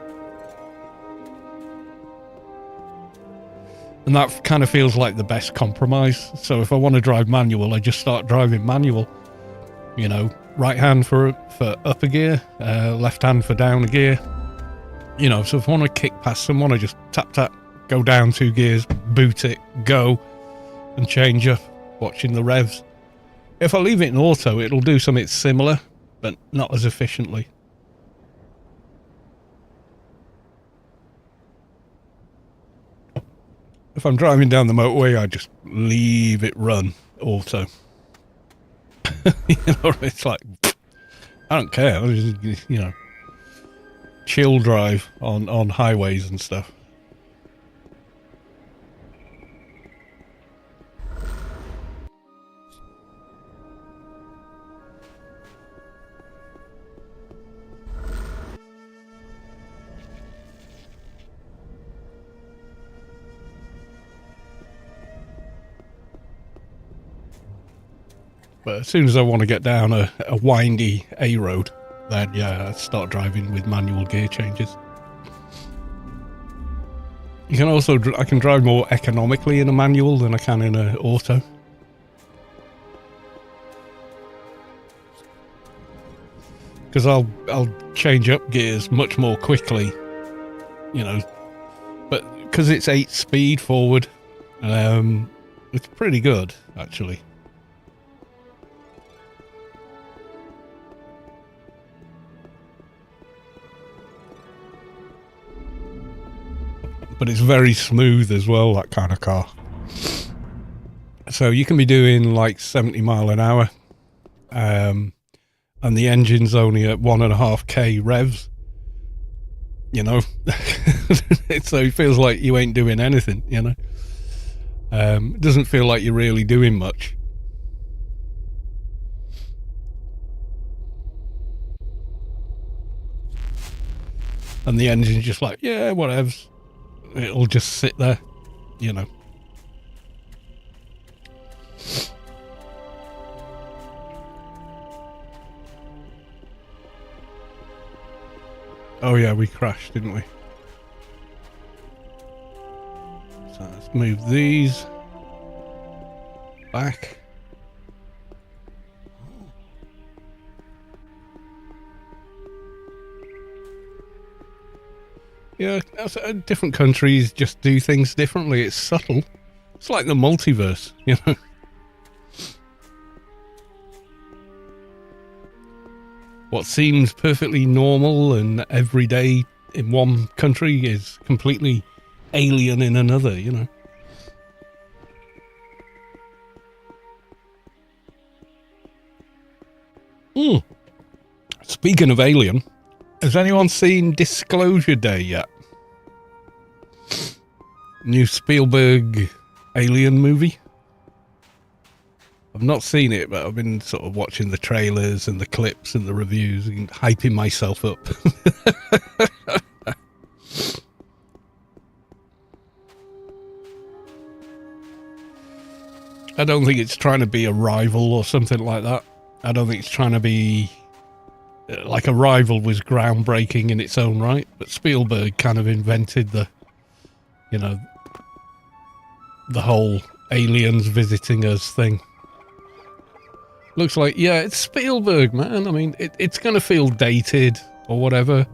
And that kind of feels like the best compromise. So if I want to drive manual, I just start driving manual. You know, right hand for upper gear, left hand for down gear. You know, so if I want to kick past someone, I just tap, go down 2 gears, boot it, go, and change up, watching the revs. If I leave it in auto, it'll do something similar, but not as efficiently. If I'm driving down the motorway, I just leave it run auto. You know, it's like, I don't care. I just, you know, chill drive on highways and stuff. But as soon as I want to get down a windy A road, then yeah, I start driving with manual gear changes. You can also, I can drive more economically in a manual than I can in an auto. Because I'll change up gears much more quickly, you know. But because it's 8 speed forward, it's pretty good actually. But it's very smooth as well, that kind of car. So you can be doing like 70 mile an hour, and the engine's only at 1.5k revs, you know. So it feels like you ain't doing anything, you know. It doesn't feel like you're really doing much. And the engine's just like, yeah, whatevs. It'll just sit there, you know. Oh yeah, we crashed, didn't we? So let's move these back. Yeah, different countries just do things differently. It's subtle. It's like the multiverse, you know. What seems perfectly normal and everyday in one country is completely alien in another, you know. Speaking of alien, has anyone seen Disclosure Day yet? New Spielberg alien movie? I've not seen it, but I've been sort of watching the trailers and the clips and the reviews and hyping myself up. I don't think it's trying to be a rival or something like that. I don't think it's trying to be... Like Arrival was groundbreaking in its own right, but Spielberg kind of invented the, you know, the whole aliens visiting us thing. Looks like, yeah, it's Spielberg, man. I mean, it's going to feel dated or whatever,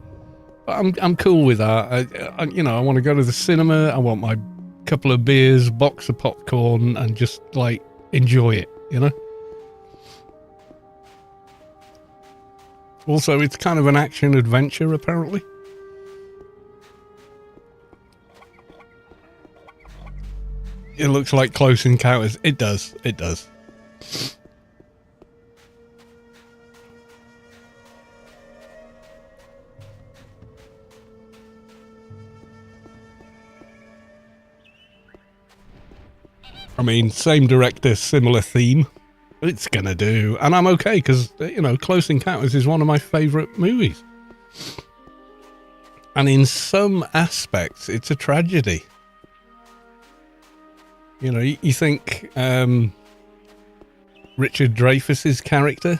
but I'm cool with that. I you know, I want to go to the cinema. I want my couple of beers, box of popcorn, and just like enjoy it, you know. Also, it's kind of an action adventure, apparently. It looks like Close Encounters. It does. It does. I mean, same director, similar theme. It's gonna do, and I'm okay because Close Encounters is one of my favourite movies, and in some aspects, it's a tragedy. You think Richard Dreyfuss's character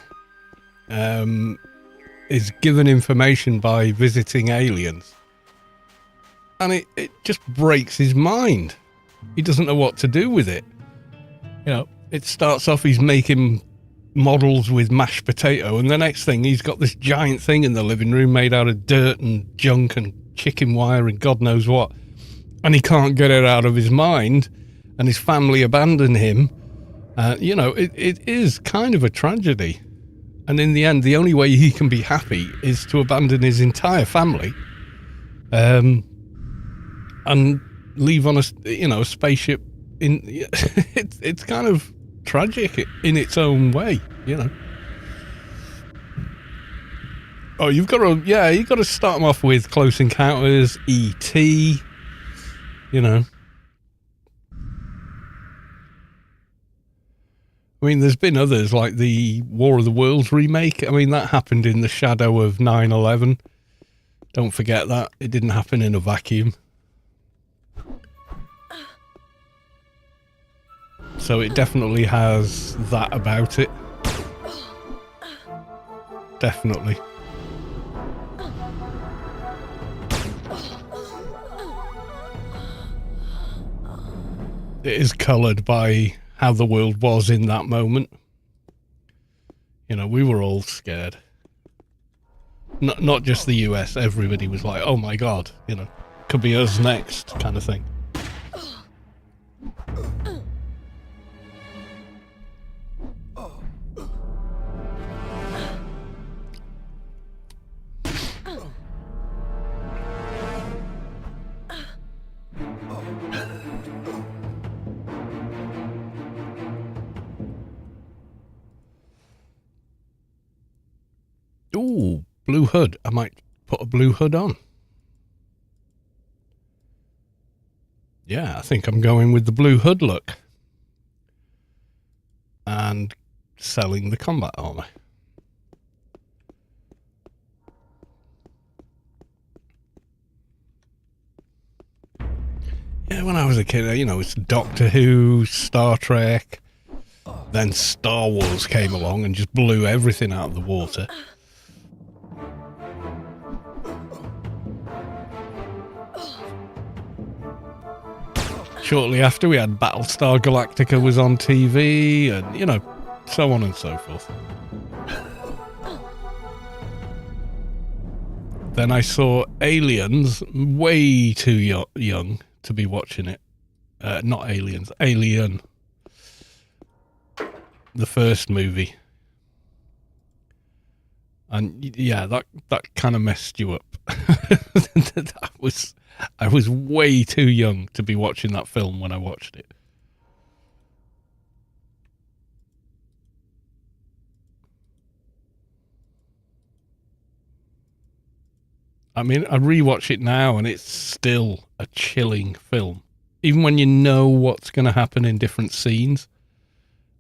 is given information by visiting aliens, and it just breaks his mind. He doesn't know what to do with it. It starts off he's making models with mashed potato, and the next thing he's got this giant thing in the living room made out of dirt and junk and chicken wire and God knows what, and he can't get it out of his mind, and his family abandon him. It is kind of a tragedy, and in the end the only way he can be happy is to abandon his entire family and leave on a spaceship. It's kind of tragic in its own way. Oh, you've got to start them off with Close Encounters, E.T. I mean, there's been others like the War of the Worlds remake. I mean, that happened in the shadow of 9/11. Don't forget that. It didn't happen in a vacuum. So it definitely has that about it. Definitely. It is coloured by how the world was in that moment. We were all scared. Not just the US, everybody was like, oh my God, could be us next kind of thing. Ooh, blue hood. I might put a blue hood on. Yeah, I think I'm going with the blue hood look. And selling the combat armor. Yeah, when I was a kid, it's Doctor Who, Star Trek, then Star Wars came along and just blew everything out of the water. Shortly after, we had Battlestar Galactica was on TV, and, so on and so forth. Then I saw Aliens, way too young to be watching it. Not Aliens, Alien. The first movie. And yeah, that kind of messed you up. I was way too young to be watching that film when I watched it. I mean, I rewatch it now and it's still a chilling film. Even when you know what's going to happen in different scenes,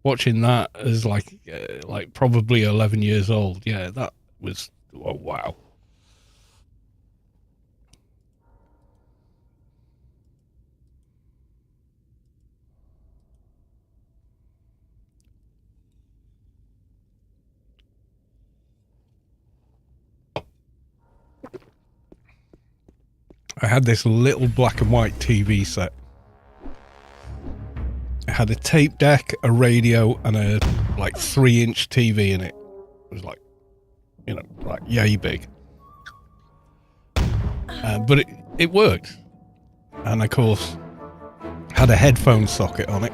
watching that as like probably 11 years old, yeah, that was, oh, wow. I had this little black and white TV set. It had a tape deck, a radio, and a 3-inch TV in it. It was like yay big. But it worked. And of course, had a headphone socket on it.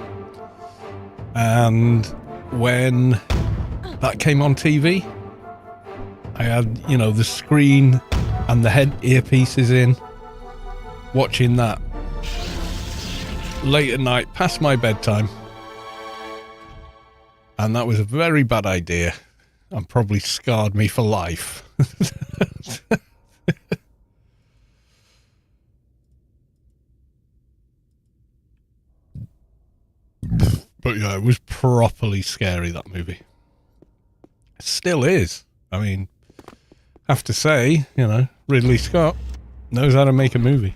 And when that came on TV, I had, the screen and the head earpieces in, watching that late at night, past my bedtime. And that was a very bad idea and probably scarred me for life. But yeah, it was properly scary, that movie. It still is. I mean, have to say, you know, Ridley Scott knows how to make a movie.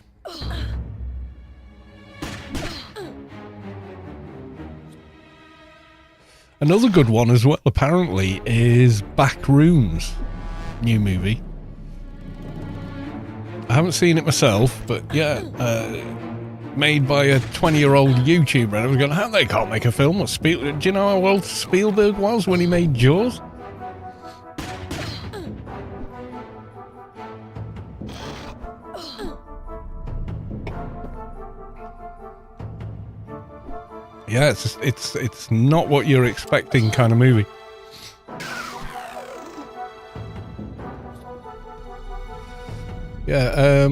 Another good one as well, apparently, is Backrooms, new movie. I haven't seen it myself, but yeah, made by a 20-year-old YouTuber. And I was going, how they can't make a film? Do you know how old Spielberg was when he made Jaws? Yeah, it's not what you're expecting kind of movie. Yeah,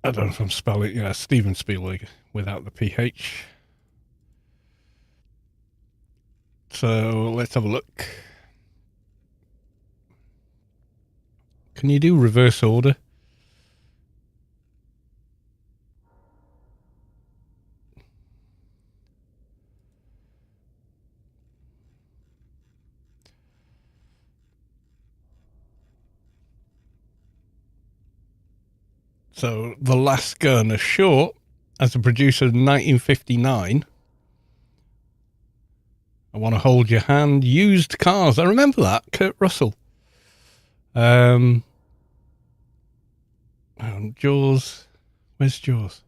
I don't know if I'm spelling, yeah, Steven Spielberg without the PH. So let's have a look. Can you do reverse order? So The Last Gun, a short, as a producer in 1959. I Want to Hold Your Hand, Used Cars. I remember that, Kurt Russell. Jaws. Where's Jaws?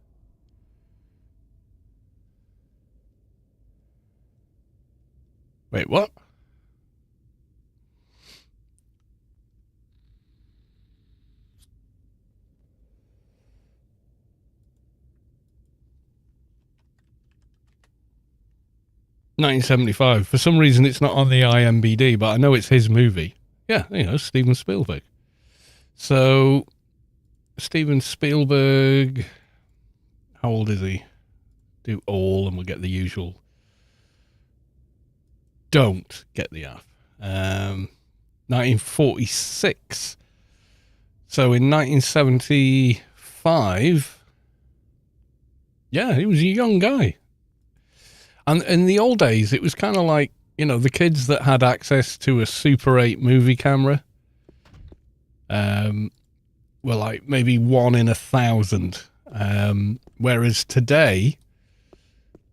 Wait, what? $1975. For some reason, it's not on the IMDb, but I know it's his movie. Yeah, you know, Steven Spielberg. So, Steven Spielberg, how old is he? Do all and we'll get the usual. Don't get the F. 1946. So in 1975, yeah, he was a young guy. And in the old days, it was kind of like, you know, the kids that had access to a Super 8 movie camera were like maybe 1 in 1,000. Whereas today,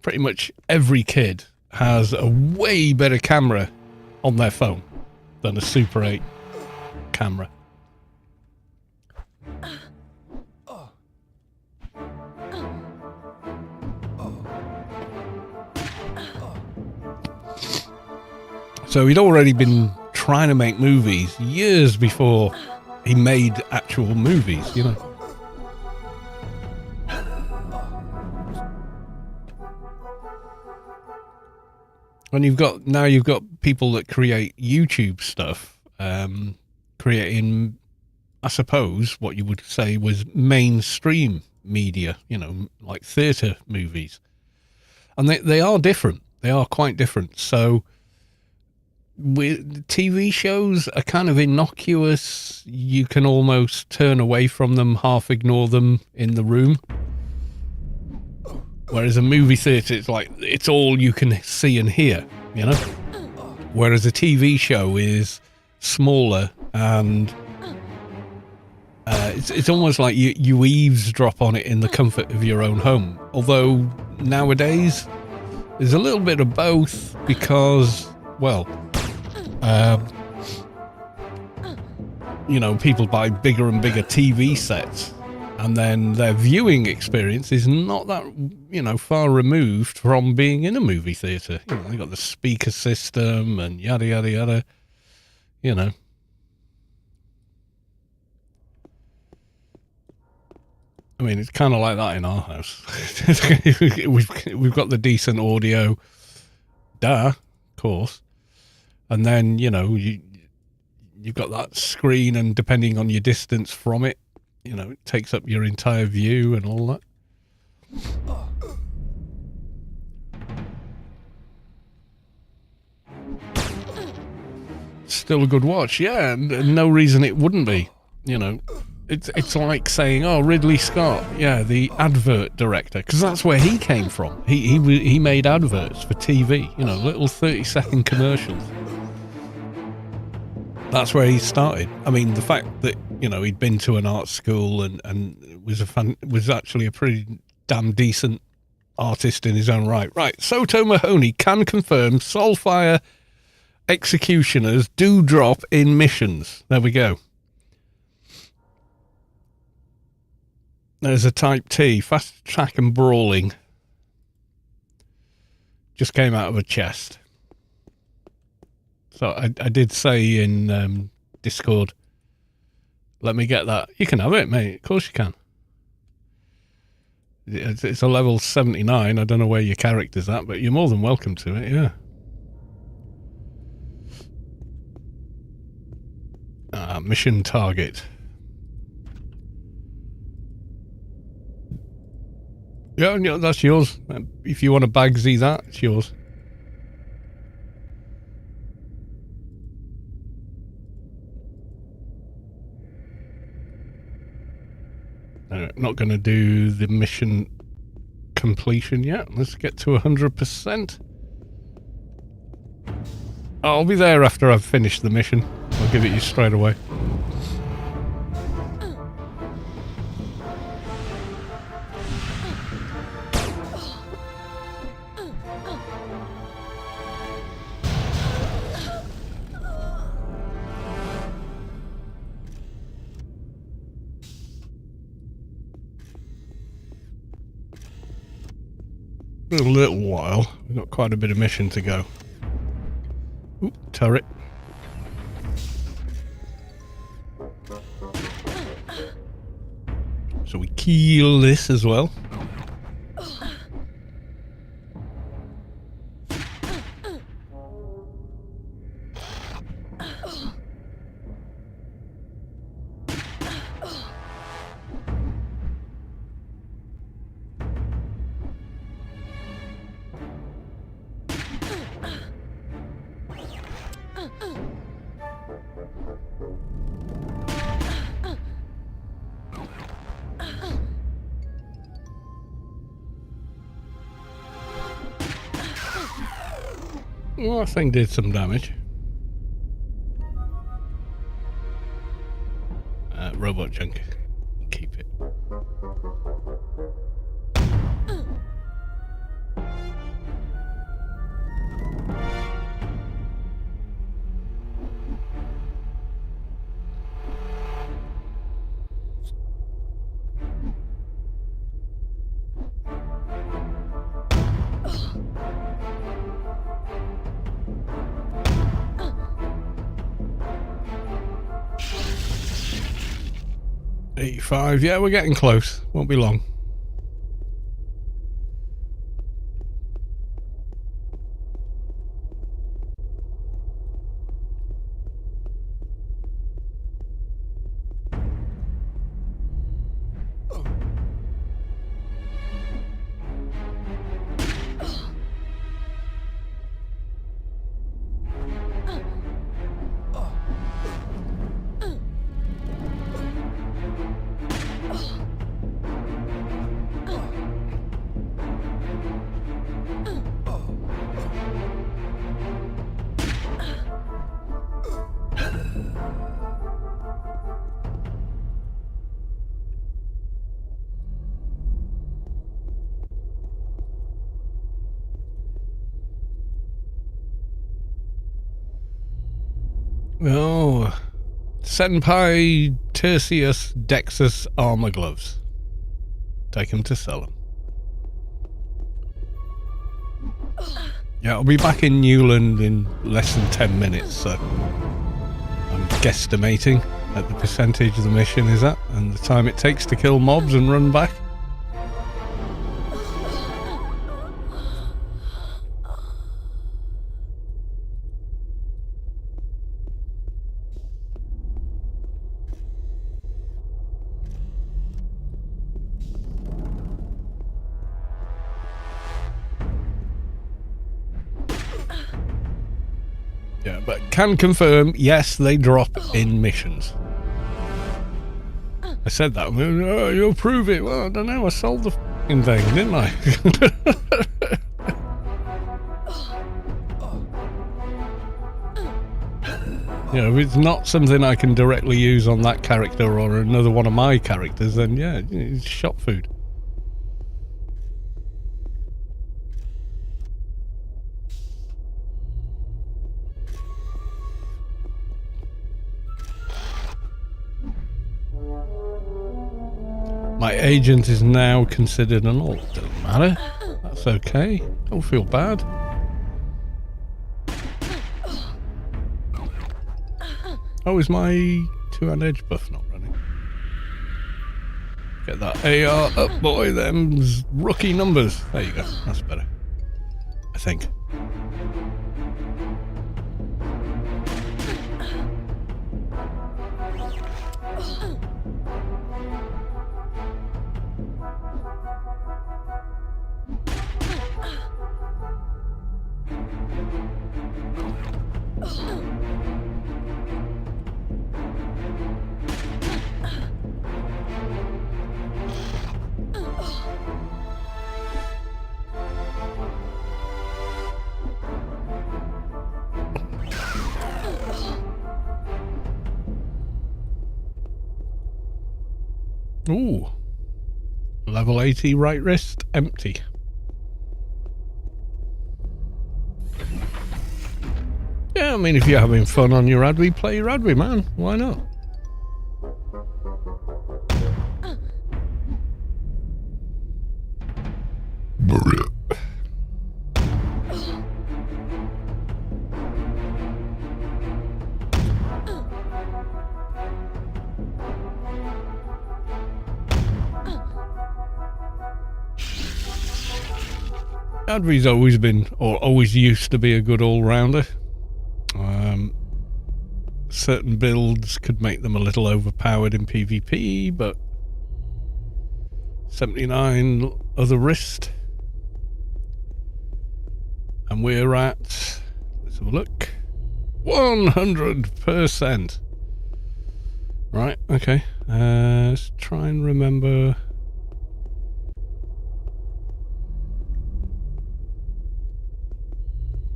pretty much every kid has a way better camera on their phone than a Super 8 camera. So he'd already been trying to make movies years before he made actual movies, you know. And you've got people that create YouTube stuff, creating, I suppose, what you would say was mainstream media, you know, like theatre movies. And they are different. They are quite different. So TV shows are kind of innocuous. You can almost turn away from them, half ignore them in the room. Whereas a movie theatre, it's like, it's all you can see and hear, you know? Whereas a TV show is smaller and it's almost like you eavesdrop on it in the comfort of your own home. Although nowadays, there's a little bit of both because, well, you know, people buy bigger and bigger TV sets, and then their viewing experience is not that, you know, far removed from being in a movie theatre. You know, they got the speaker system and yada yada yada. You know. I mean, it's kind of like that in our house. we've got the decent audio, of course. And then, you know, you've got that screen, and depending on your distance from it, you know, it takes up your entire view and all that. Still a good watch, yeah, and no reason it wouldn't be. You know, it's like saying, oh, Ridley Scott, yeah, the advert director, because that's where he came from. He made adverts for TV, you know, little 30-second commercials. That's where he started. I mean, the fact that, you know, he'd been to an art school and was actually a pretty damn decent artist in his own right. Right, Soto Mahoney can confirm Soulfire executioners do drop in missions. There we go. There's a Type T, fast track and brawling. Just came out of a chest. So I did say in Discord, let me get that. You can have it, mate. Of course you can. It's a level 79. I don't know where your character's at, but you're more than welcome to it, yeah. Mission target. Yeah, that's yours. If you want to Bagsy that, it's yours. Not going to do the mission completion yet. Let's get to 100%. I'll be there after I've finished the mission. I'll give it you straight away. A little while. We've got quite a bit of mission to go. Ooh, turret. So we kill this as well. Well, that thing did some damage. Robot junk. Keep it. $85. Yeah, we're getting close. Won't be long. Oh, Senpai Tertius Dexus armor gloves. Take them to sell them. Yeah, I'll be back in Newland in less than 10 minutes, so I'm guesstimating at the percentage the mission is at and the time it takes to kill mobs and run back. Yeah, but can confirm, yes, they drop in missions. I said that. Oh, you'll prove it. Well, I don't know. I sold the f***ing thing, didn't I? You know, if it's not something I can directly use on that character or another one of my characters, then yeah, it's shop food. My agent is now considered an alt. Doesn't matter. That's okay. Don't feel bad. Oh, is my two-hand edge buff not running? Get that AR up, boy. Them's rookie numbers. There you go. That's better. I think. Ooh. Level 80 right wrist, empty. Yeah, I mean, if you're having fun on your Radby, play your Radby, man. Why not? Radby's always been, or always used to be, a good all-rounder. Certain builds could make them a little overpowered in PvP, but 79 other wrist. And we're at, let's have a look, 100%. Right, okay. Let's try and remember.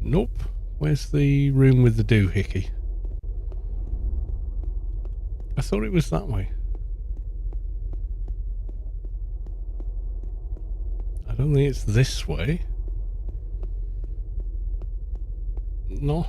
Nope. Where's the room with the doohickey? I thought it was that way. I don't think it's this way. No.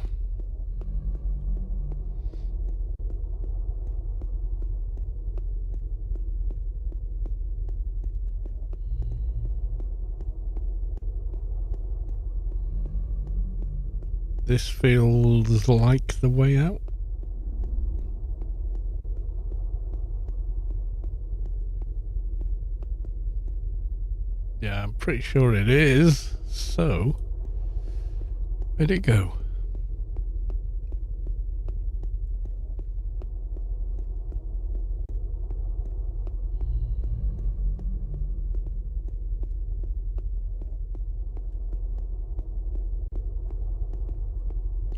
This feels like the way out. Yeah, I'm pretty sure it is. So, where'd it go?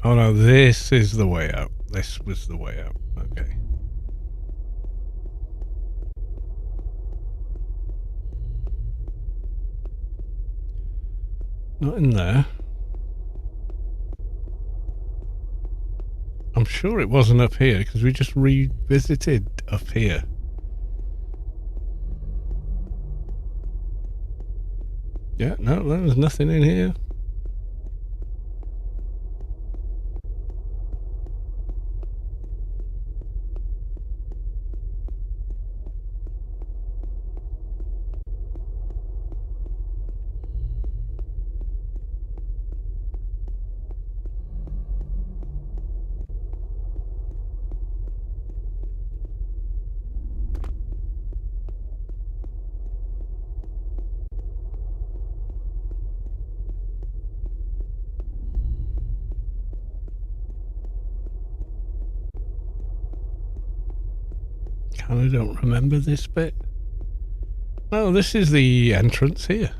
Oh no, this is the way out. This was the way out. Okay. Not in there. I'm sure it wasn't up here because we just revisited up here. Yeah, no, there's nothing in here. I don't remember this bit. No, this is the entrance here.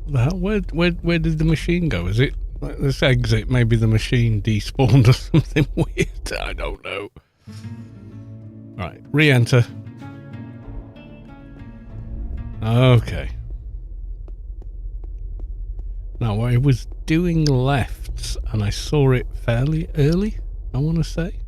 The hell? Where did the machine go? Is it like this exit? Maybe the machine despawned or something weird. I don't know. Right, re-enter. Okay. Now, I was doing lefts, and I saw it fairly early, I want to say.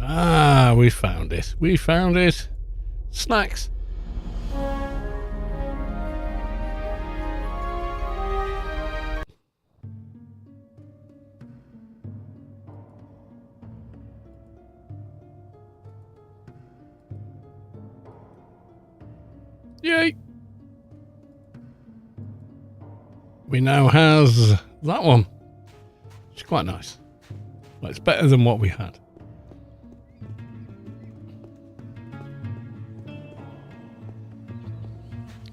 Ah, we found it. We found it. Snacks. Yay. We now has that one. It's quite nice. Well, it's better than what we had.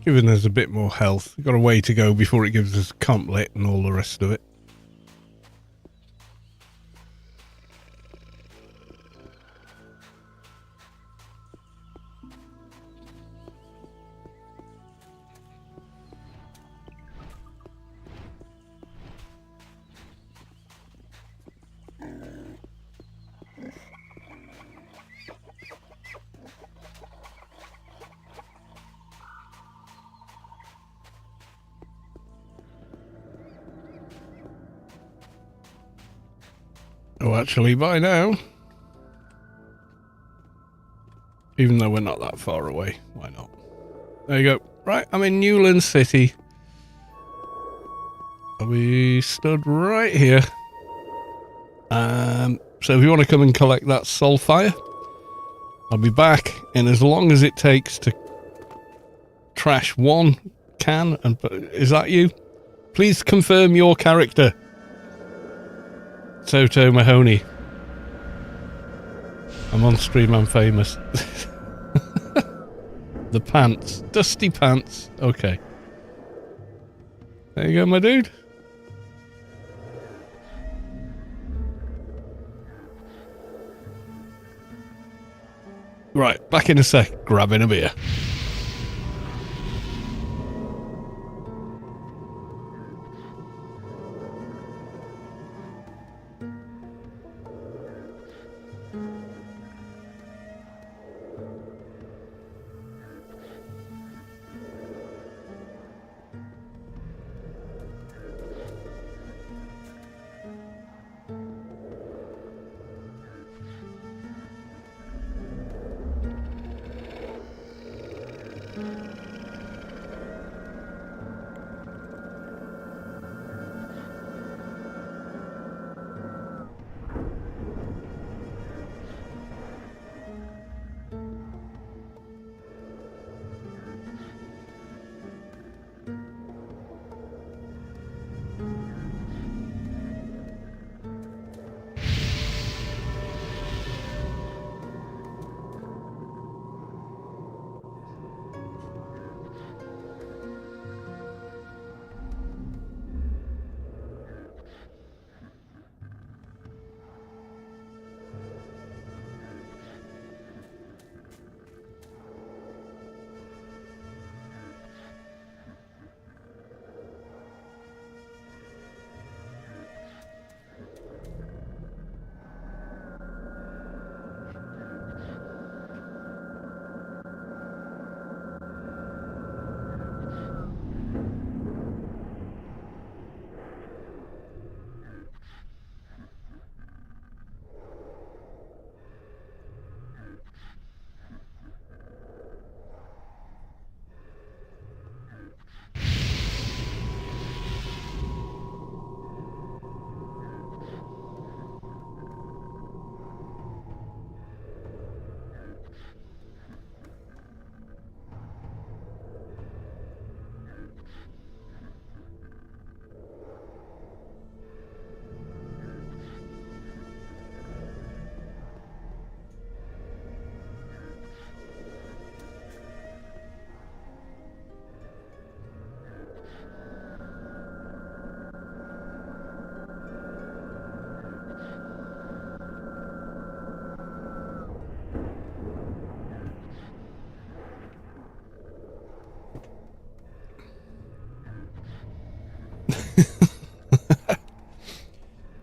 Giving us a bit more health. We've got a way to go before it gives us comp lit and all the rest of it. Oh, actually, by now, even though we're not that far away, why not? There you go. Right, I'm in Newland City. We stood right here. So if you want to come and collect that Soulfire, I'll be back in as long as it takes to trash one can. And is that you? Please confirm your character. Toto Mahoney. I'm on stream, I'm famous. The pants. Dusty pants. Okay. There you go, my dude. Right, back in a sec, grabbing a beer.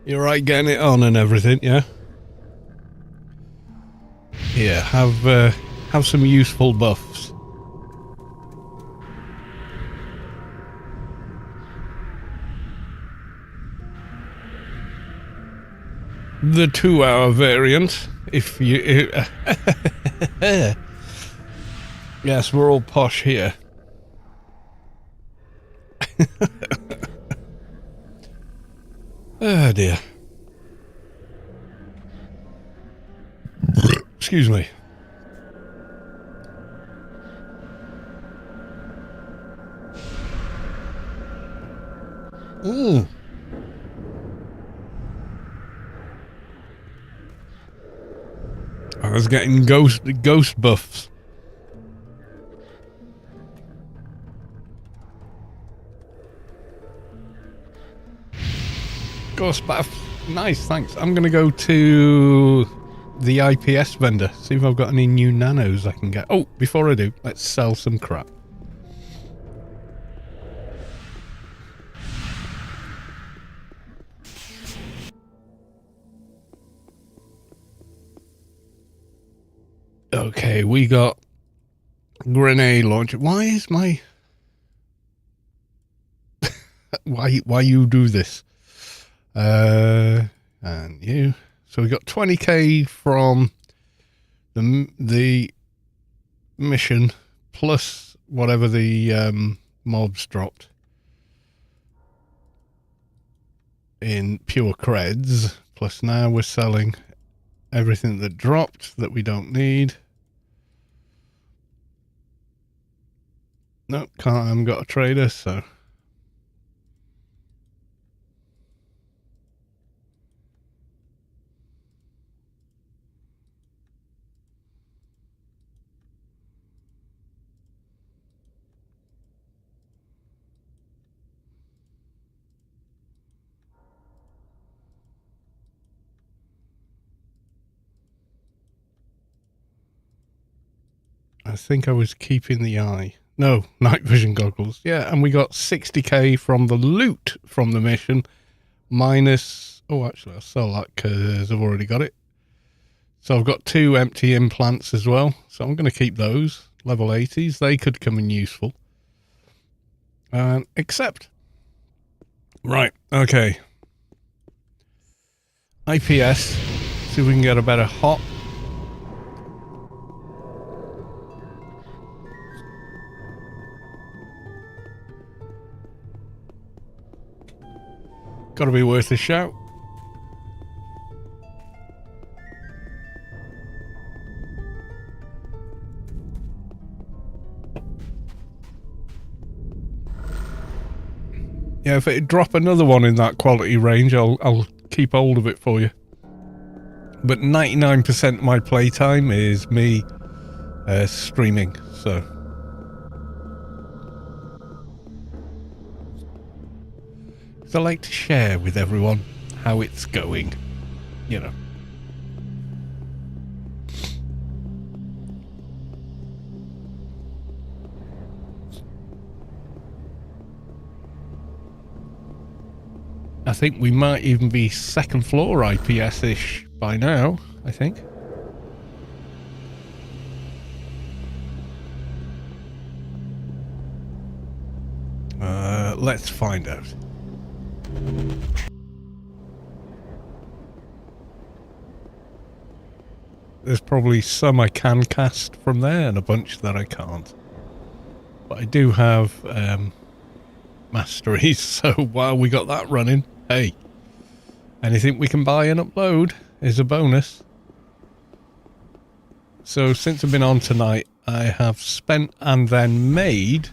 You're right getting it on and everything, yeah? Here, have some useful buffs. The 2-hour variant, if you... Yes, we're all posh here. Oh dear. Excuse me. I was getting ghost buffs. Ghost buff. Nice, thanks. I'm gonna go to the IPS vendor, see if I've got any new nanos I can get. Oh, before I do, let's sell some crap. Okay, we got grenade launcher. Why is my... why you do this? And you. So we got 20k from the mission plus whatever the mobs dropped in pure creds. Plus now we're selling everything that dropped that we don't need. Nope, I haven't got a trader, so... I think I was keeping the eye. No, night vision goggles. Yeah, and we got 60k from the loot from the mission. Minus... Oh, actually, I'll sell that because I've already got it. So I've got 2 empty implants as well. So I'm going to keep those. Level 80s. They could come in useful. And accept. Right, okay. IPS. See if we can get a better hop. Gotta be worth a shout. Yeah, if it drop another one in that quality range, I'll keep hold of it for you. But 99% of my playtime is me streaming, so... I like to share with everyone how it's going, you know. I think we might even be second floor IPS-ish by now, I think. Let's find out. There's probably some I can cast from there and a bunch that I can't. But I do have masteries, so while we got that running, hey, anything we can buy and upload is a bonus. So since I've been on tonight, I have spent and then made...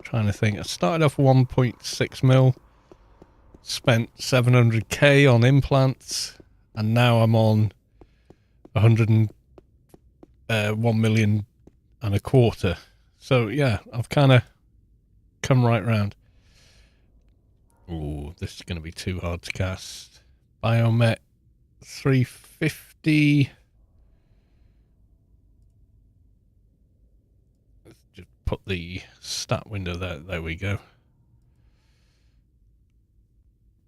trying to think. I started off 1.6 mil. Spent 700k on implants, and now I'm on 101 million and a quarter. So yeah, I've kind of come right round. Ooh, this is going to be too hard to cast. Biomet 350. Let's just put the stat window there. There we go.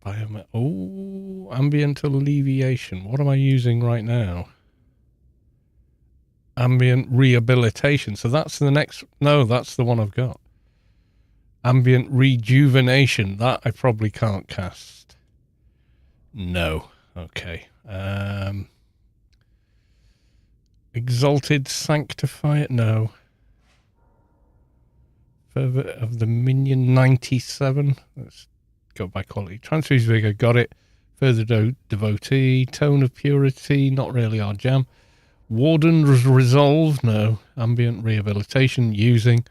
Oh, ambient alleviation. What am I using right now? Ambient rehabilitation. So that's the next... No, that's the one I've got. Ambient rejuvenation. That I probably can't cast. No. Okay. Exalted Sanctifier. No. Fervor of the Minion 97. Let's go by quality. Transfuse Vigor. Got it. Further Devotee. Tone of Purity. Not really our jam. Warden's Resolve. No. Ambient Rehabilitation. Using.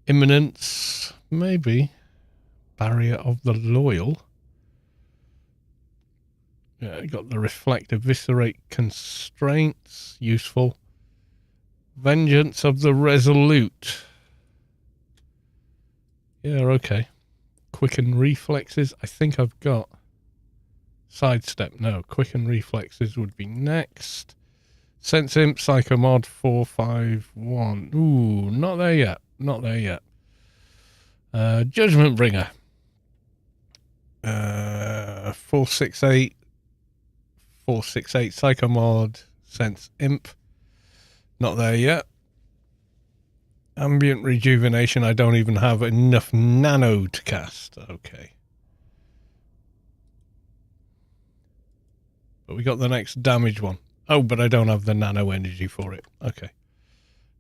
Imminence. Maybe. Barrier of the Loyal. Yeah, got the Reflect, Eviscerate Constraints. Useful. Vengeance of the Resolute. Yeah, okay. Quicken Reflexes. I think I've got. Sidestep. No. Quicken Reflexes would be next. Sense Imp, Psychomod 451. Ooh, not there yet. Not there yet. Judgment Bringer. 468. 468 Psychomod. Sense Imp. Not there yet. Ambient Rejuvenation. I don't even have enough nano to cast. Okay. But we got the next damage one. Oh, but I don't have the nano energy for it. Okay.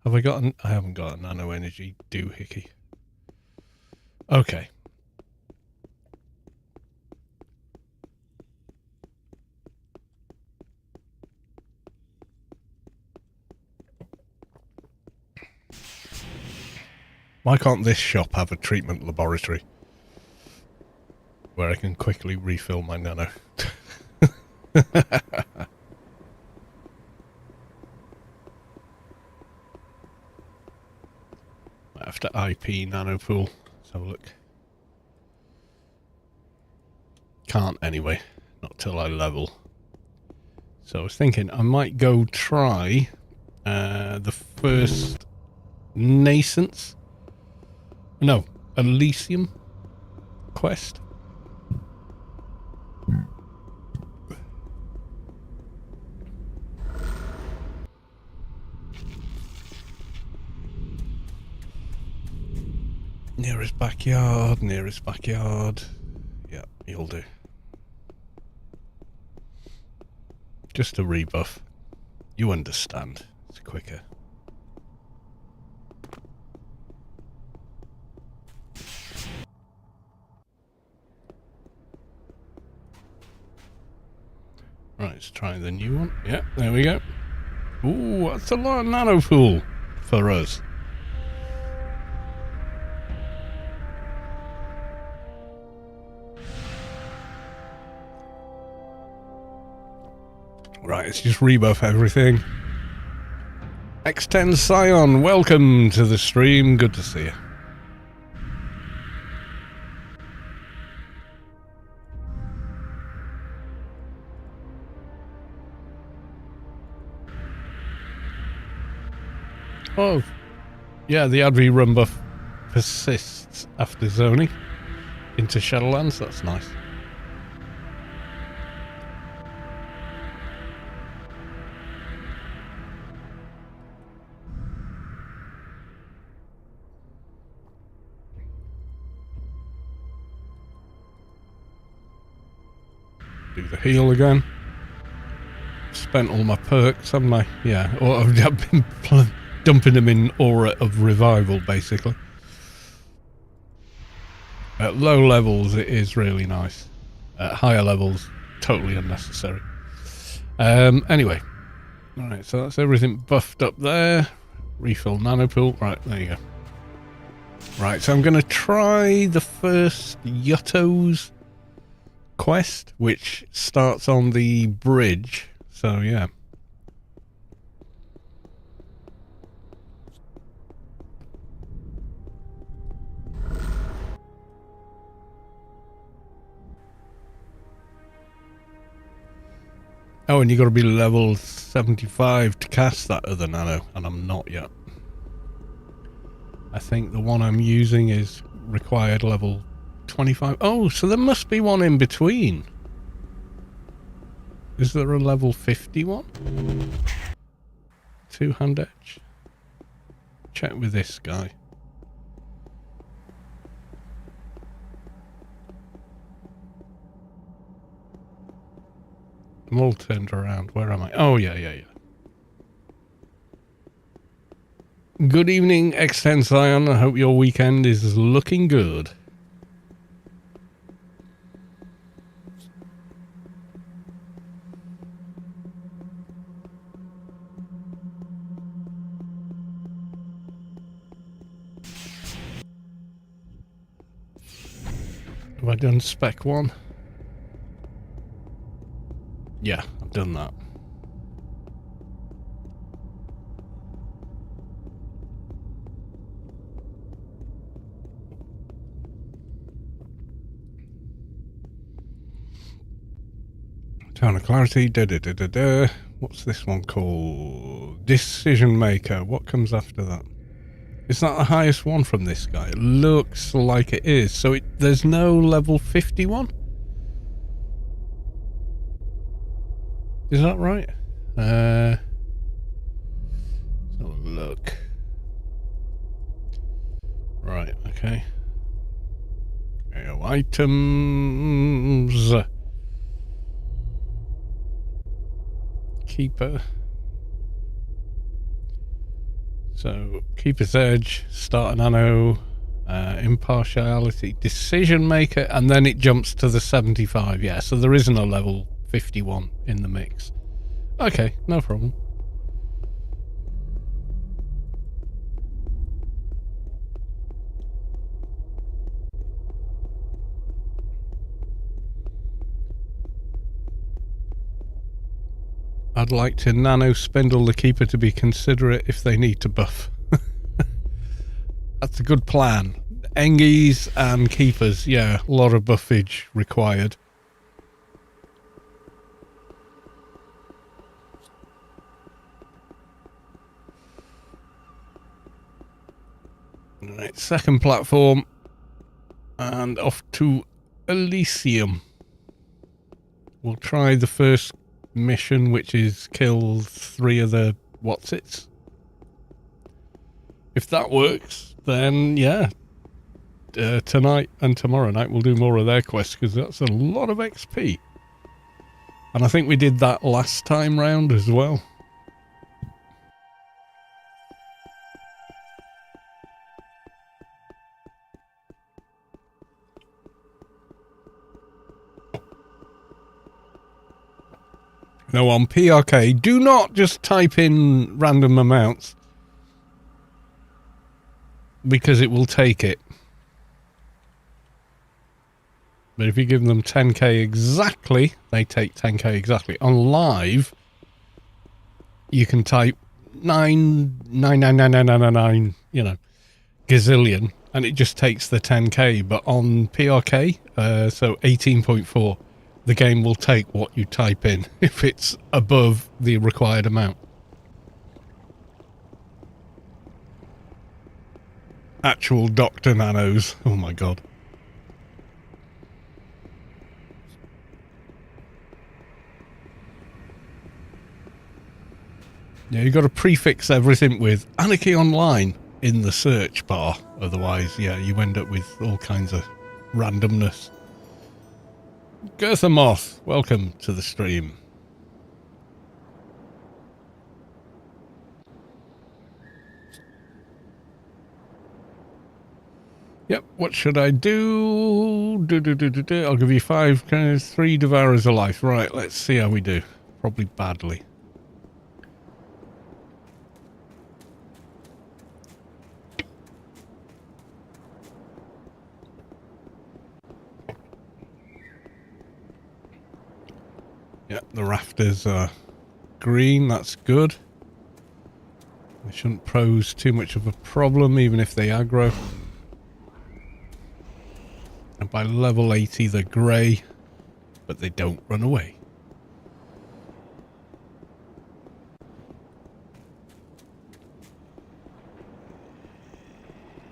Have I got I haven't got a nano energy doohickey. Okay. Why can't this shop have a treatment laboratory where I can quickly refill my nano? After IP nano pool. Let's have a look. Can't anyway. Not till I level. So I was thinking I might go try the first Nascence. No, Elysium quest. Nearest backyard, nearest backyard. Yeah, you'll do. Just a rebuff. You understand. It's quicker. Right, let's try the new one. Yeah, there we go. Ooh, that's a lot of nano pool for us. Right, let's just rebuff everything. X10 Scion, welcome to the stream. Good to see you. Oh, yeah, the Advi run buff persists after zoning into Shadowlands. That's nice. Do the heal again. Spent all my perks, haven't I? Yeah, or I've been dumping them in Aura of Revival, basically. At low levels, it is really nice. At higher levels, totally unnecessary. Anyway. Alright, so that's everything buffed up there. Refill nanopool. Right, there you go. Right, so I'm going to try the first Yutto's quest, which starts on the bridge. So, yeah. Oh, and you got to be level 75 to cast that other nano, and I'm not yet. I think the one I'm using is required level 25. Oh, so there must be one in between. Is there a level 50 one? Two-hand edge. Check with this guy. I'm all turned around. Where am I? Oh, yeah. Good evening, X10 Zion. I hope your weekend is looking good. Have I done spec 1? Yeah, I've done that. Tone of clarity. What's this one called? Decision maker. What comes after that? Is that the highest one from this guy? It looks like it is. So there's no level 51? Is that right? Let's have a look. Right, okay. Items. Keeper. So, Keeper's Edge, Start an Nano, Impartiality, Decision Maker, and then it jumps to the 75. Yeah, so there isn't a level 51 in the mix. Okay, no problem. I'd like to nano spindle the Keeper to be considerate if they need to buff. That's a good plan. Engies and Keepers, yeah, a lot of buffage required. Right, second platform. And off to Elysium. We'll try the first mission, which is kill 3 of the what's-its. If that works, then yeah, tonight and tomorrow night we'll do more of their quests, because that's a lot of XP. And I think we did that last time round as well. No, on PRK, do not just type in random amounts, because it will take it. But if you give them 10k exactly, they take 10k exactly. On live, you can type 9999999, you know, gazillion, and it just takes the 10k. But on PRK, so 18.4, the game will take what you type in if it's above the required amount. Actual Dr. Nanos. Oh my god. Yeah, you got to prefix everything with Anarchy Online in the search bar. Otherwise, yeah, you end up with all kinds of randomness. Gerthamoth, welcome to the stream. Yep, what should I do? I'll give you 5, 3 Devourers of Life. Right, let's see how we do. Probably badly. Yeah, the rafters are green, that's good. They shouldn't pose too much of a problem, even if they aggro. And by level 80, they're grey, but they don't run away.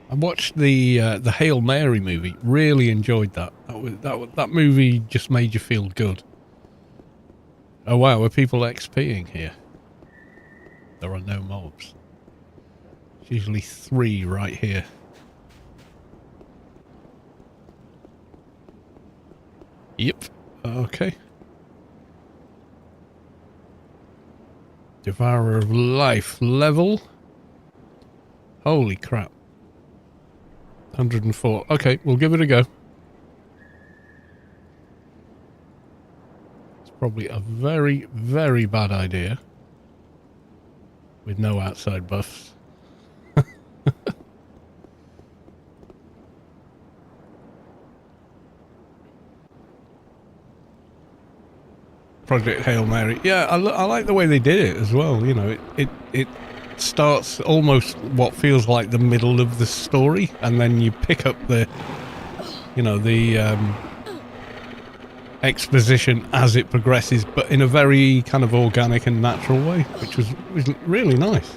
I watched the Hail Mary movie. Really enjoyed that. That movie just made you feel good. Oh wow, are people XPing here? There are no mobs. It's usually 3 right here. Yep. Okay. Devourer of Life level. Holy crap. 104. Okay, we'll give it a go. It's probably a very, very bad idea. With no outside buffs. Project Hail Mary. Yeah, I like the way they did it as well. You know, it starts almost what feels like the middle of the story, and then you pick up the, you know, the exposition as it progresses, but in a very kind of organic and natural way, which was really nice.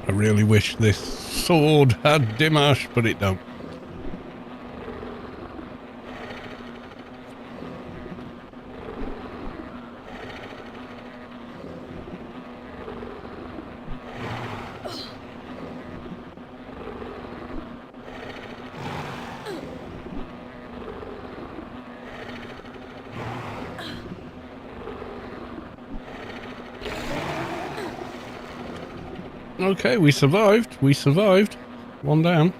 I really wish this sword had Dimash, but it don't. Okay, we survived. We survived. One down.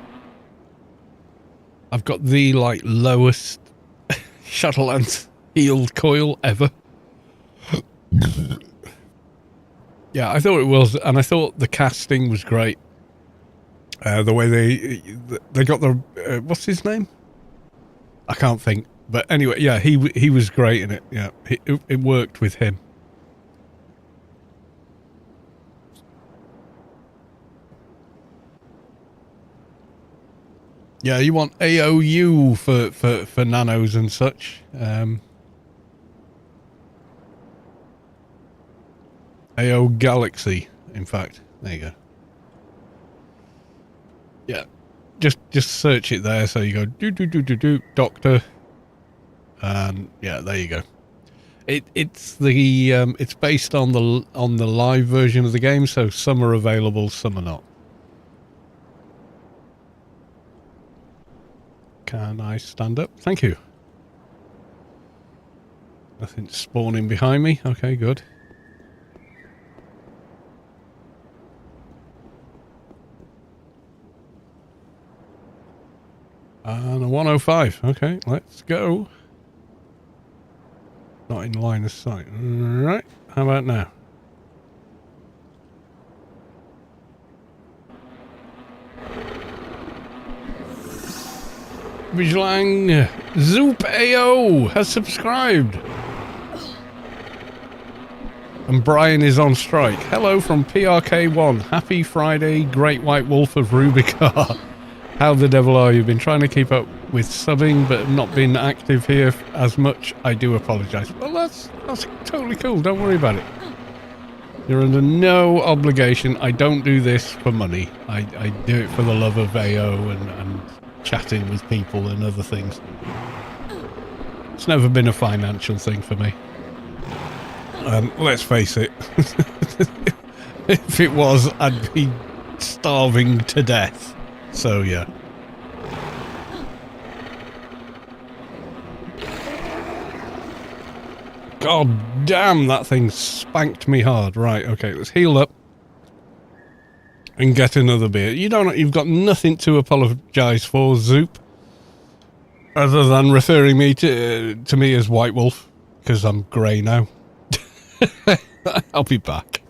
I've got the, like, lowest Shadowlands healed coil ever. Yeah, I thought it was, and I thought the casting was great. The way they got the... what's his name? I can't think. But anyway, yeah, he was great in it. Yeah, it worked with him. Yeah, you want AOU for nanos and such. AO Galaxy, in fact. There you go. Yeah, just search it there. So you go do doctor, and yeah, there you go. It's based on the live version of the game, so some are available, some are not. Can I stand up? Thank you. Nothing spawning behind me. Okay, good. And a 105. Okay, let's go. Not in line of sight. Right, how about now? Bijlang Zoop AO has subscribed. And Brian is on strike. Hello from PRK1. Happy Friday, Great White Wolf of Rubi-ka. How the devil are you? Been trying to keep up with subbing, but not been active here as much. I do apologise. Well, that's totally cool. Don't worry about it. You're under no obligation. I don't do this for money. I do it for the love of AO and chatting with people and other things. It's never been a financial thing for me. Let's face it. If it was, I'd be starving to death. So, yeah. God damn, that thing spanked me hard. Right, okay, let's heal up. And get another beer. You've got nothing to apologise for, Zoop. Other than referring me to me as White Wolf. Because I'm grey now. I'll be back.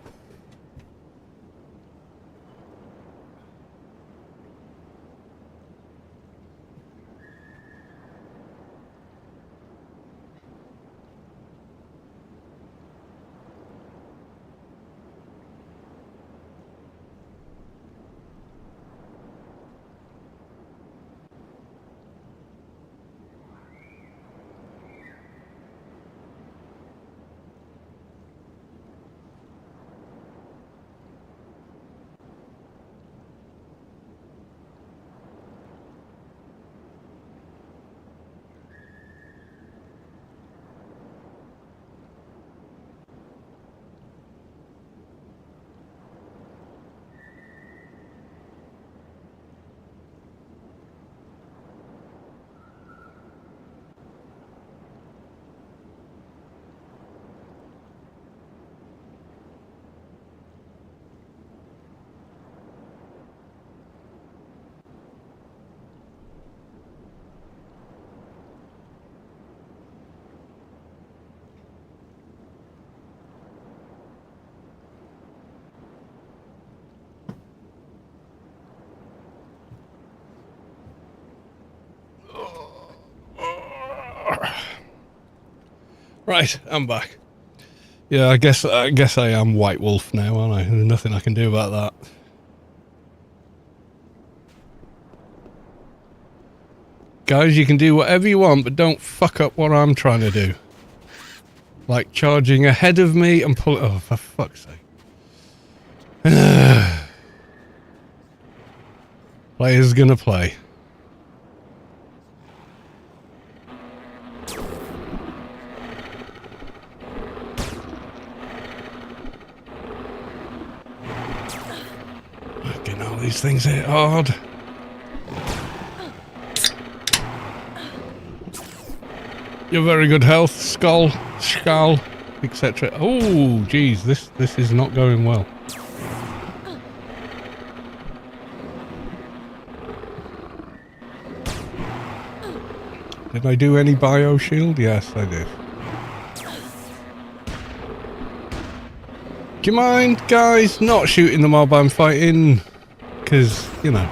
Right, I'm back. Yeah, I guess I am White Wolf now, aren't I? There's nothing I can do about that. Guys, you can do whatever you want, but don't fuck up what I'm trying to do. Like charging ahead of me and pull... Oh, for fuck's sake. Player's gonna play. Fucking all these things hit hard. You're very good health, skull, etc. Oh, geez, this is not going well. Did I do any bio shield? Yes, I did. Do you mind, guys, not shooting the mob I'm fighting? Because, you know.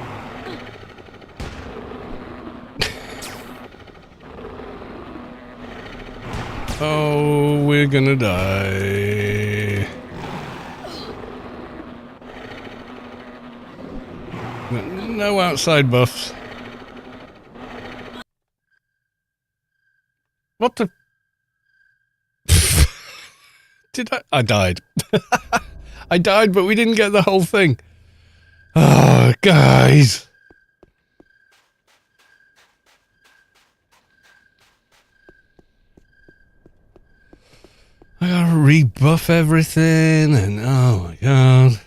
Oh, we're gonna die. No outside buffs. What the... Did I... I died. I died, but we didn't get the whole thing. Oh, guys. I gotta rebuff everything, and oh my god.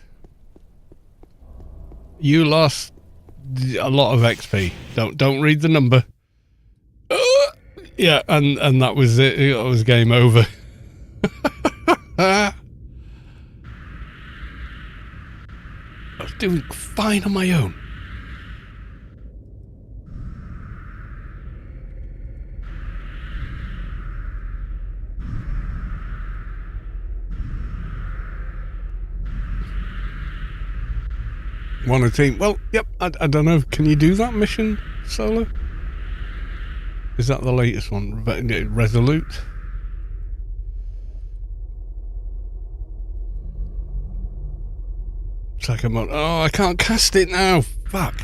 You lost a lot of XP. Don't read the number. Yeah, and that was it. It was game over. I was doing fine on my own. Want a team? Well, yep, I don't know. Can you do that mission solo? Is that the latest one? Resolute? Second one. Oh, I can't cast it now. Fuck.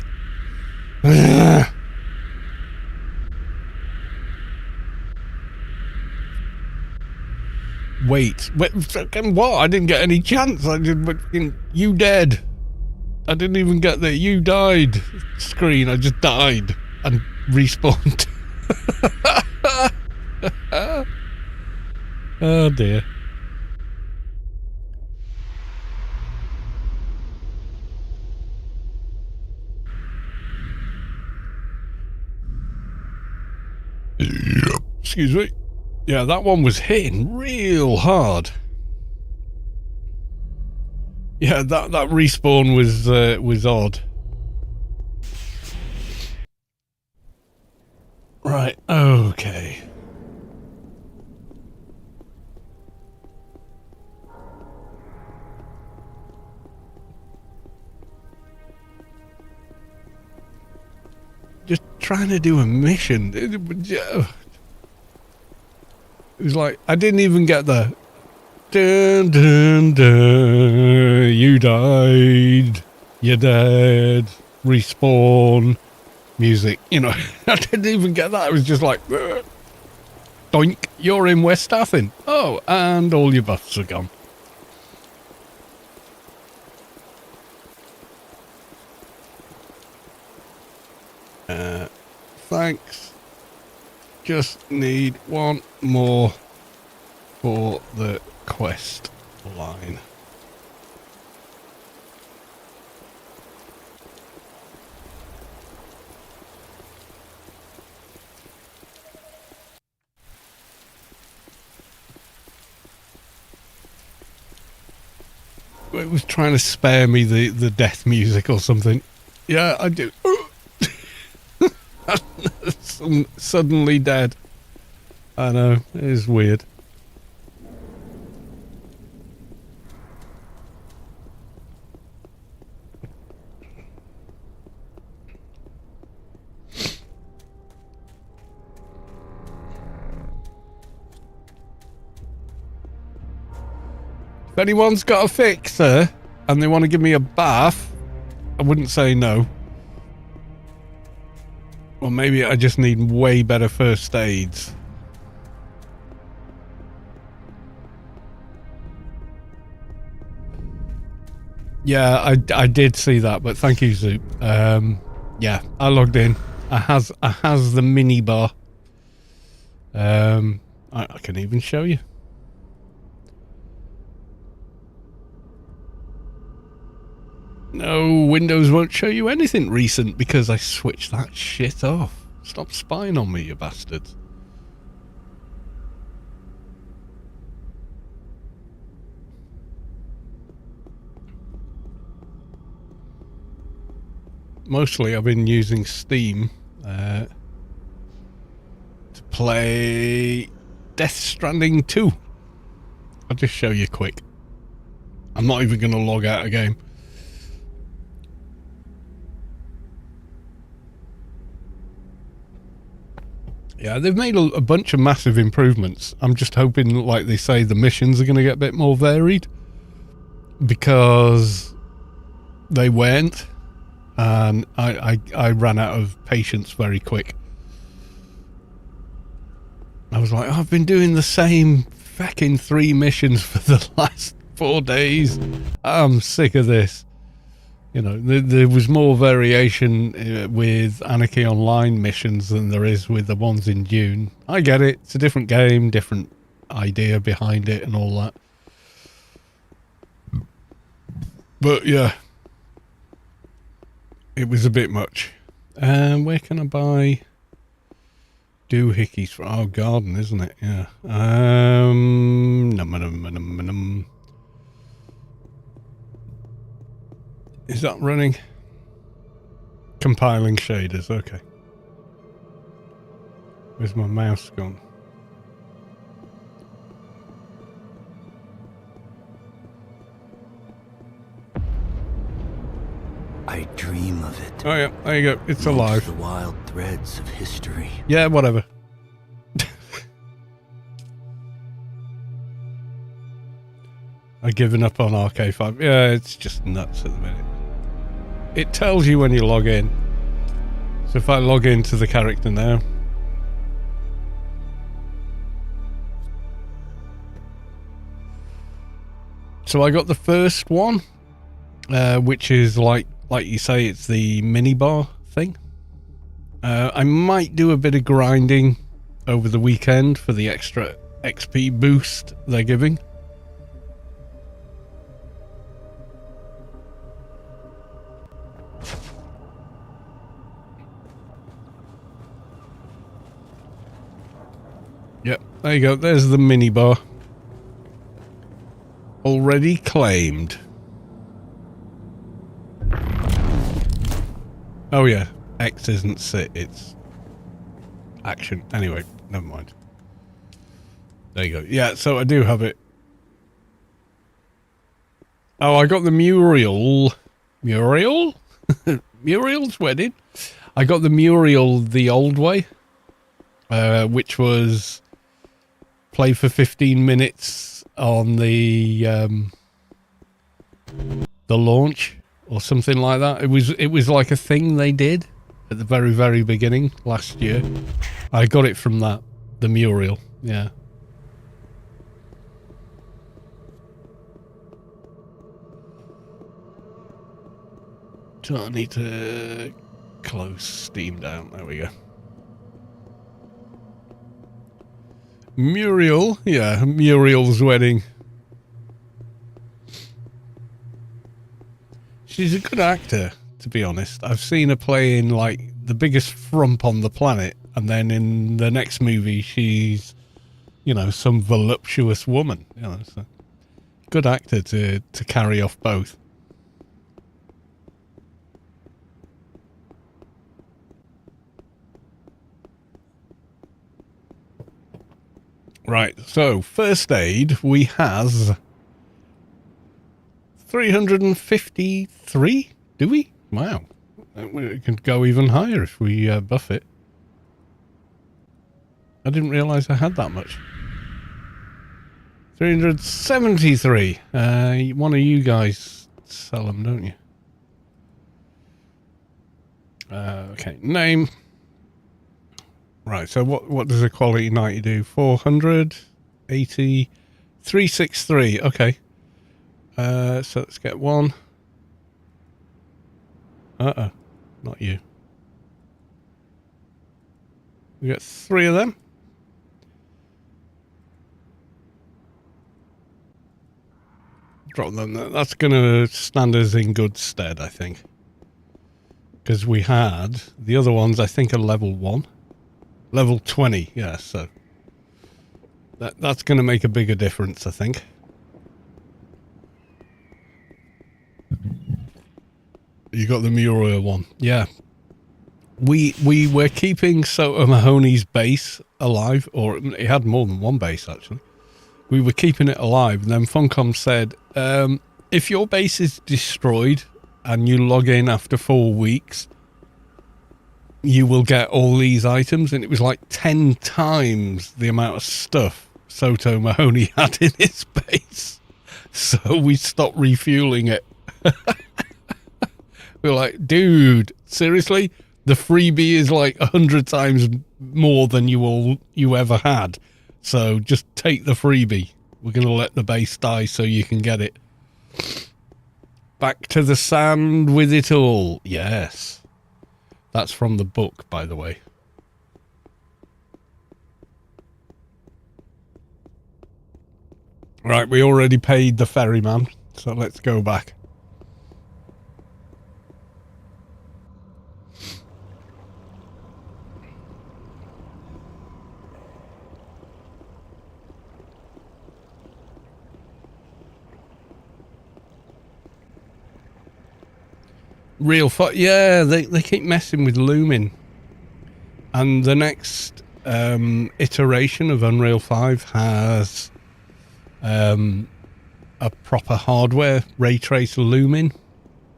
Wait, fucking what? I didn't get any chance. I did. You dead. I didn't even get the you died screen. I just died and respawned. Oh dear. Excuse me. Yeah, that one was hitting real hard. Yeah, that respawn was odd. Right, okay. Just trying to do a mission. It was like, I didn't even get the dun dun dun, you died, you're dead, respawn, music, you know. I didn't even get that. It was just like, doink, you're in West Athen. Oh, and all your buffs are gone. Thanks. Just need one more for the quest line. It was trying to spare me the death music or something. Yeah, I do. Suddenly dead. I know, it is weird. anyone's got a fixer and they want to give me a bath, I wouldn't say no. Or maybe I just need way better first aids. Yeah, I did see that, but thank you, Zoop. Yeah, I logged in. I has the mini bar. I can even show you. No, Windows won't show you anything recent because I switched that shit off. Stop spying on me, you bastards. Mostly I've been using Steam to play Death Stranding 2. I'll just show you quick. I'm not even going to log out a game. Yeah, they've made a bunch of massive improvements. I'm just hoping, like they say, the missions are going to get a bit more varied. Because they weren't. And I ran out of patience very quick. I was like, I've been doing the same fucking 3 missions for the last 4 days. I'm sick of this. You know, there was more variation with Anarchy Online missions than there is with the ones in June. I get it. It's a different game, different idea behind it and all that. But yeah, it was a bit much. Where can I buy doohickeys for? Oh, garden, isn't it? Yeah. Is that running? Compiling shaders, okay. Where's my mouse gone? I dream of it. Oh yeah, there you go. It's alive. The wild threads of history. Yeah, whatever. I've given up on RK5. Yeah, it's just nuts at the minute. It tells you when you log in. So if I log into the character now. So I got the first one, which is like you say, it's the minibar thing. I might do a bit of grinding over the weekend for the extra XP boost they're giving. Yep, there you go. There's the minibar. Already claimed. Oh yeah, X isn't sit, it's action. Anyway, never mind. There you go. Yeah, so I do have it. Oh, I got the Muriel. Muriel? Muriel's wedding? I got the Muriel the old way, which was play for 15 minutes on the launch or something like that. It was like a thing they did at the very, very beginning last year. I got it from that, the Muriel, yeah. So I need to close Steam down. There we go. Muriel, yeah, Muriel's wedding. She's a good actor, to be honest. I've seen her play in like the biggest frump on the planet, and then in the next movie she's, you know, some voluptuous woman. You know, so good actor to carry off both. Right, so first aid we has 353, do we? Wow. It can go even higher if we buff it. I didn't realise I had that much. 373. One of you guys sell them, don't you? Okay, name. Right, so what does a quality 90 do? 480, 363. Okay. So let's get one. Not you. We got 3 of them. Drop them. That's going to stand us in good stead, I think. Because we had the other ones, I think, are level 1. Level 20, yeah, so that's going to make a bigger difference, I think. You got the Muriel one. Yeah. We were keeping Soto Mahoney's base alive, or it had more than one base, actually. We were keeping it alive, and then Funcom said, if your base is destroyed and you log in after 4 weeks, you will get all these items. And it was like 10 times the amount of stuff Soto Mahoney had in his base. So we stopped refueling it. We were like, dude, seriously? The freebie is like 100 times more than you ever had. So just take the freebie. We're going to let the base die so you can get it. Back to the sand with it all. Yes. That's from the book, by the way. Right, we already paid the ferryman, so let's go back. Yeah, they keep messing with looming. And the next iteration of Unreal 5 has a proper hardware ray trace looming.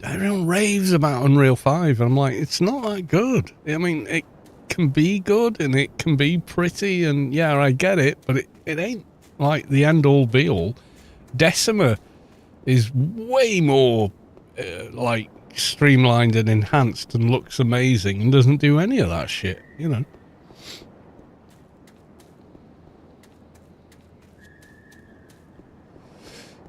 Everyone raves about Unreal 5. I'm like, it's not that good. I mean, it can be good and it can be pretty, and yeah, I get it, but it ain't like the end-all be-all. Decima is way more like streamlined and enhanced and looks amazing and doesn't do any of that shit, you know.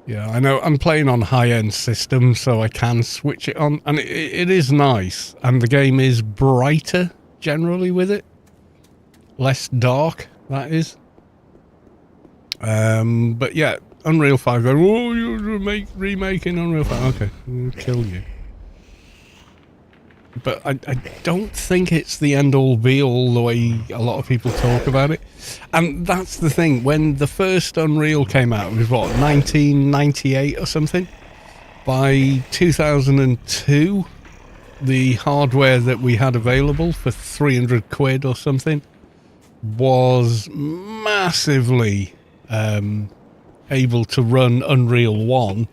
Yeah, I know. I'm playing on high-end systems, so I can switch it on, and it is nice, and the game is brighter generally with it, less dark, that is. But yeah, Unreal 5. Oh, you're remaking Unreal 5. Okay, we'll kill you. But I don't think it's the end-all be-all the way a lot of people talk about it. And that's the thing. When the first Unreal came out, it was what, 1998 or something? By 2002, the hardware that we had available for 300 quid or something was massively able to run Unreal 1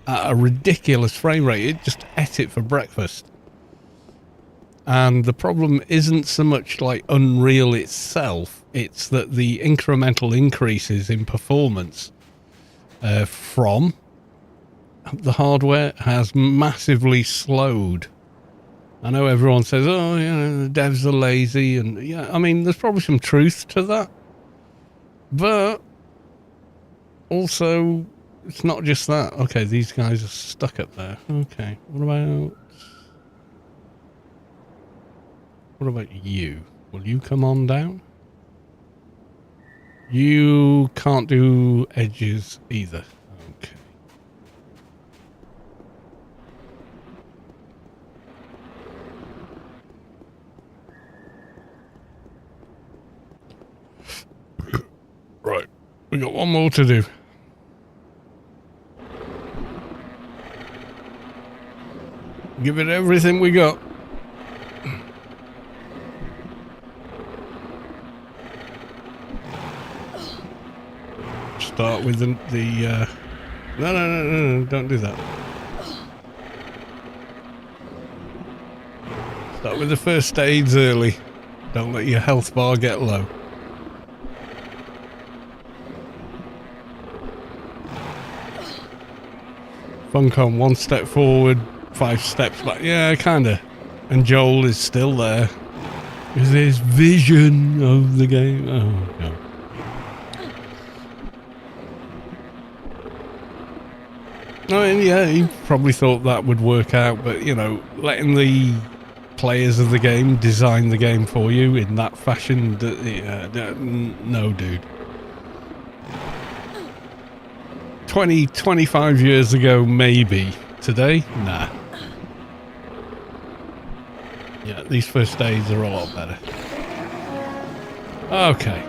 at a ridiculous frame rate. It just ate it for breakfast. And the problem isn't so much like Unreal itself, it's that the incremental increases in performance from the hardware has massively slowed. I know everyone says, oh, you know, the devs are lazy, and yeah, I mean, there's probably some truth to that. But also, it's not just that. Okay, these guys are stuck up there. Okay, what about you? Will you come on down? You can't do edges either. Okay. Right. We got one more to do. Give it everything we got. Start with the no, don't do that. Start with the first aids early. Don't let your health bar get low. Funcom, 1 step forward, 5 steps back. Yeah, kinda. And Joel is still there. Is his vision of the game? Oh, God. I mean, yeah, he probably thought that would work out, but, you know, letting the players of the game design the game for you in that fashion, no, dude. 25 years ago, maybe. Today? Nah. Yeah, these first days are a lot better. Okay.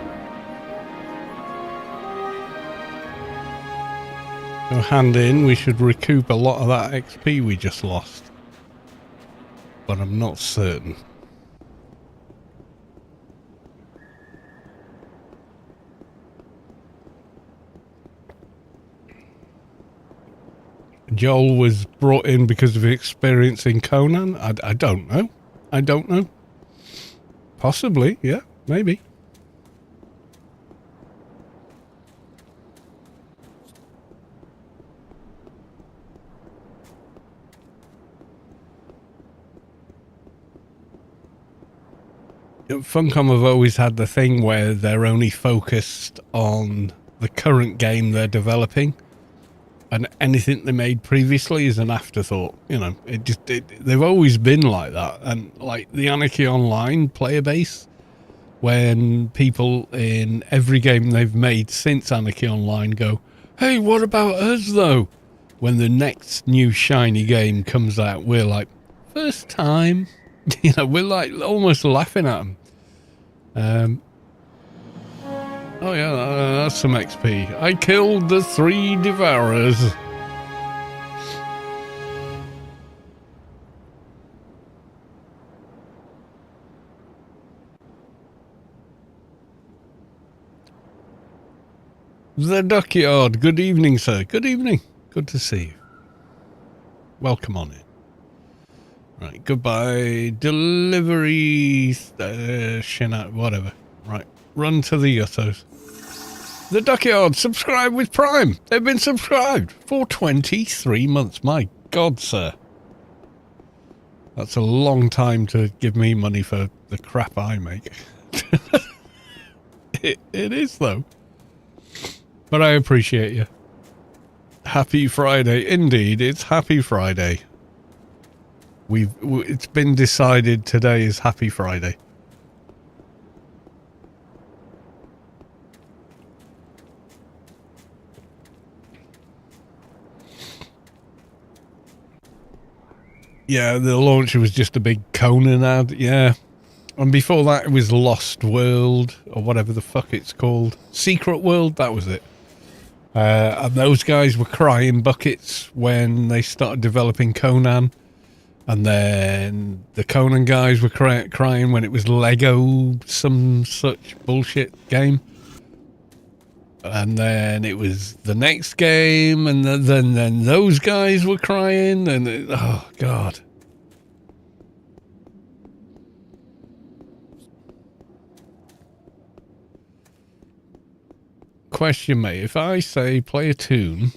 So hand in, we should recoup a lot of that XP we just lost. But I'm not certain. Joel was brought in because of experience in Conan? I don't know. I don't know. Possibly, yeah, maybe. Funcom have always had the thing where they're only focused on the current game they're developing, and anything they made previously is an afterthought. You know, they've always been like that. And like the Anarchy Online player base, when people in every game they've made since Anarchy Online go, hey, what about us though? When the next new shiny game comes out, we're like, first time. You know, we're like almost laughing at them. Oh yeah, that's some XP. I killed the 3 Devourers. The Duckyard. Good evening, sir. Good evening. Good to see you. Welcome on in. Right, goodbye. Delivery, whatever. Right, run to the Yuttos. The Duckyard, subscribe with Prime. They've been subscribed for 23 months. My God, sir. That's a long time to give me money for the crap I make. It is, though. But I appreciate you. Happy Friday. Indeed, it's Happy Friday. It's been decided today is Happy Friday. Yeah, the launcher was just a big Conan ad, yeah. And before that it was Lost World, or whatever the fuck it's called. Secret World, that was it. And those guys were crying buckets when they started developing Conan. And then the Conan guys were crying when it was Lego, some such bullshit game. And then it was the next game, and then those guys were crying, and oh God. Question, mate, if I say play a tune,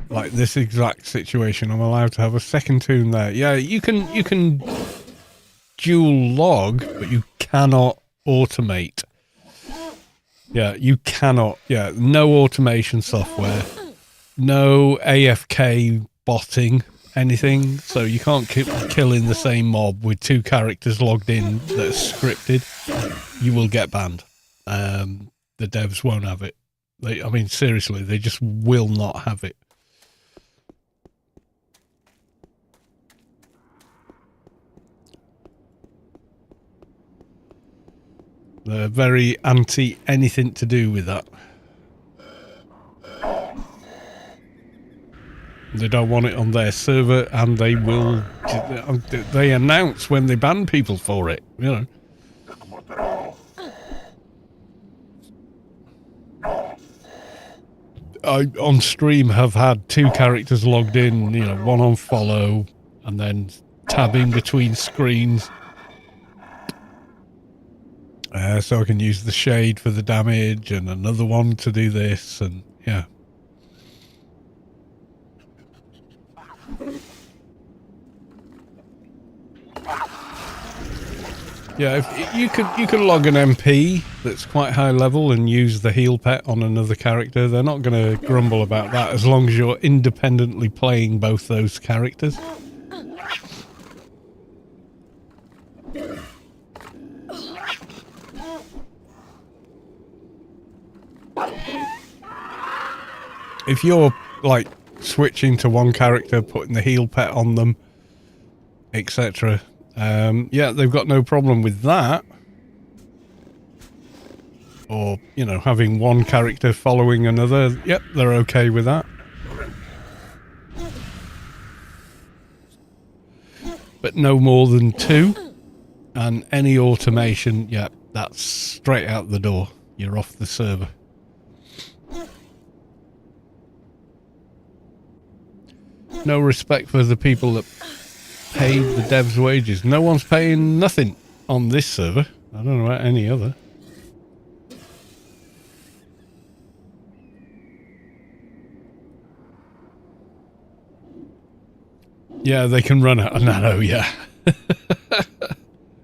like this exact situation, I'm allowed to have a second tune there. Yeah, you can dual log, but you cannot automate. Yeah, you cannot. Yeah, no automation software, no AFK botting, anything. So you can't keep killing the same mob with 2 characters logged in that are scripted. You will get banned. The devs won't have it. I mean, seriously, they just will not have it. They're very anti anything to do with that. They don't want it on their server, and they will. They announce when they ban people for it, you know. I, on stream, have had 2 characters logged in, you know, one on follow, and then tabbing between screens. So I can use the shade for the damage, and another one to do this, and yeah. Yeah, if you could log an MP that's quite high level and use the heal pet on another character. They're not going to grumble about that as long as you're independently playing both those characters. If you're like switching to one character, putting the heal pet on them, etc. Yeah, they've got no problem with that. Or, you know, having one character following another. Yep, they're okay with that. But no more than 2. And any automation, yeah, that's straight out the door. You're off the server. No respect for the people that paid the devs' wages. No one's paying nothing on this server. I don't know about any other. Yeah, they can run out of nano, yeah.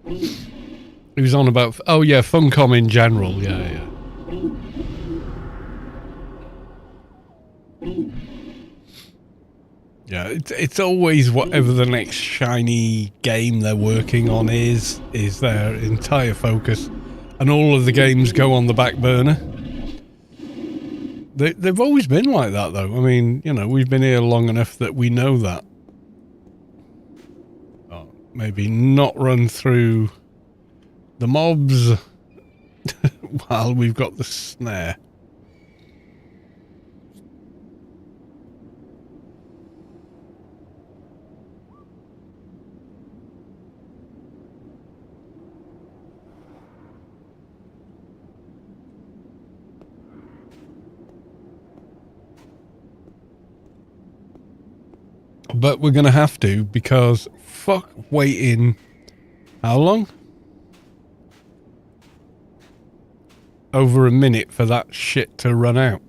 He was on about... Oh, yeah, Funcom in general, yeah. Yeah, it's always whatever the next shiny game they're working on is their entire focus. And all of the games go on the back burner. They've always been like that, though. I mean, you know, we've been here long enough that we know that. Oh, maybe not run through the mobs while we've got the snare. But we're going to have to, because fuck waiting how long? Over a minute for that shit to run out.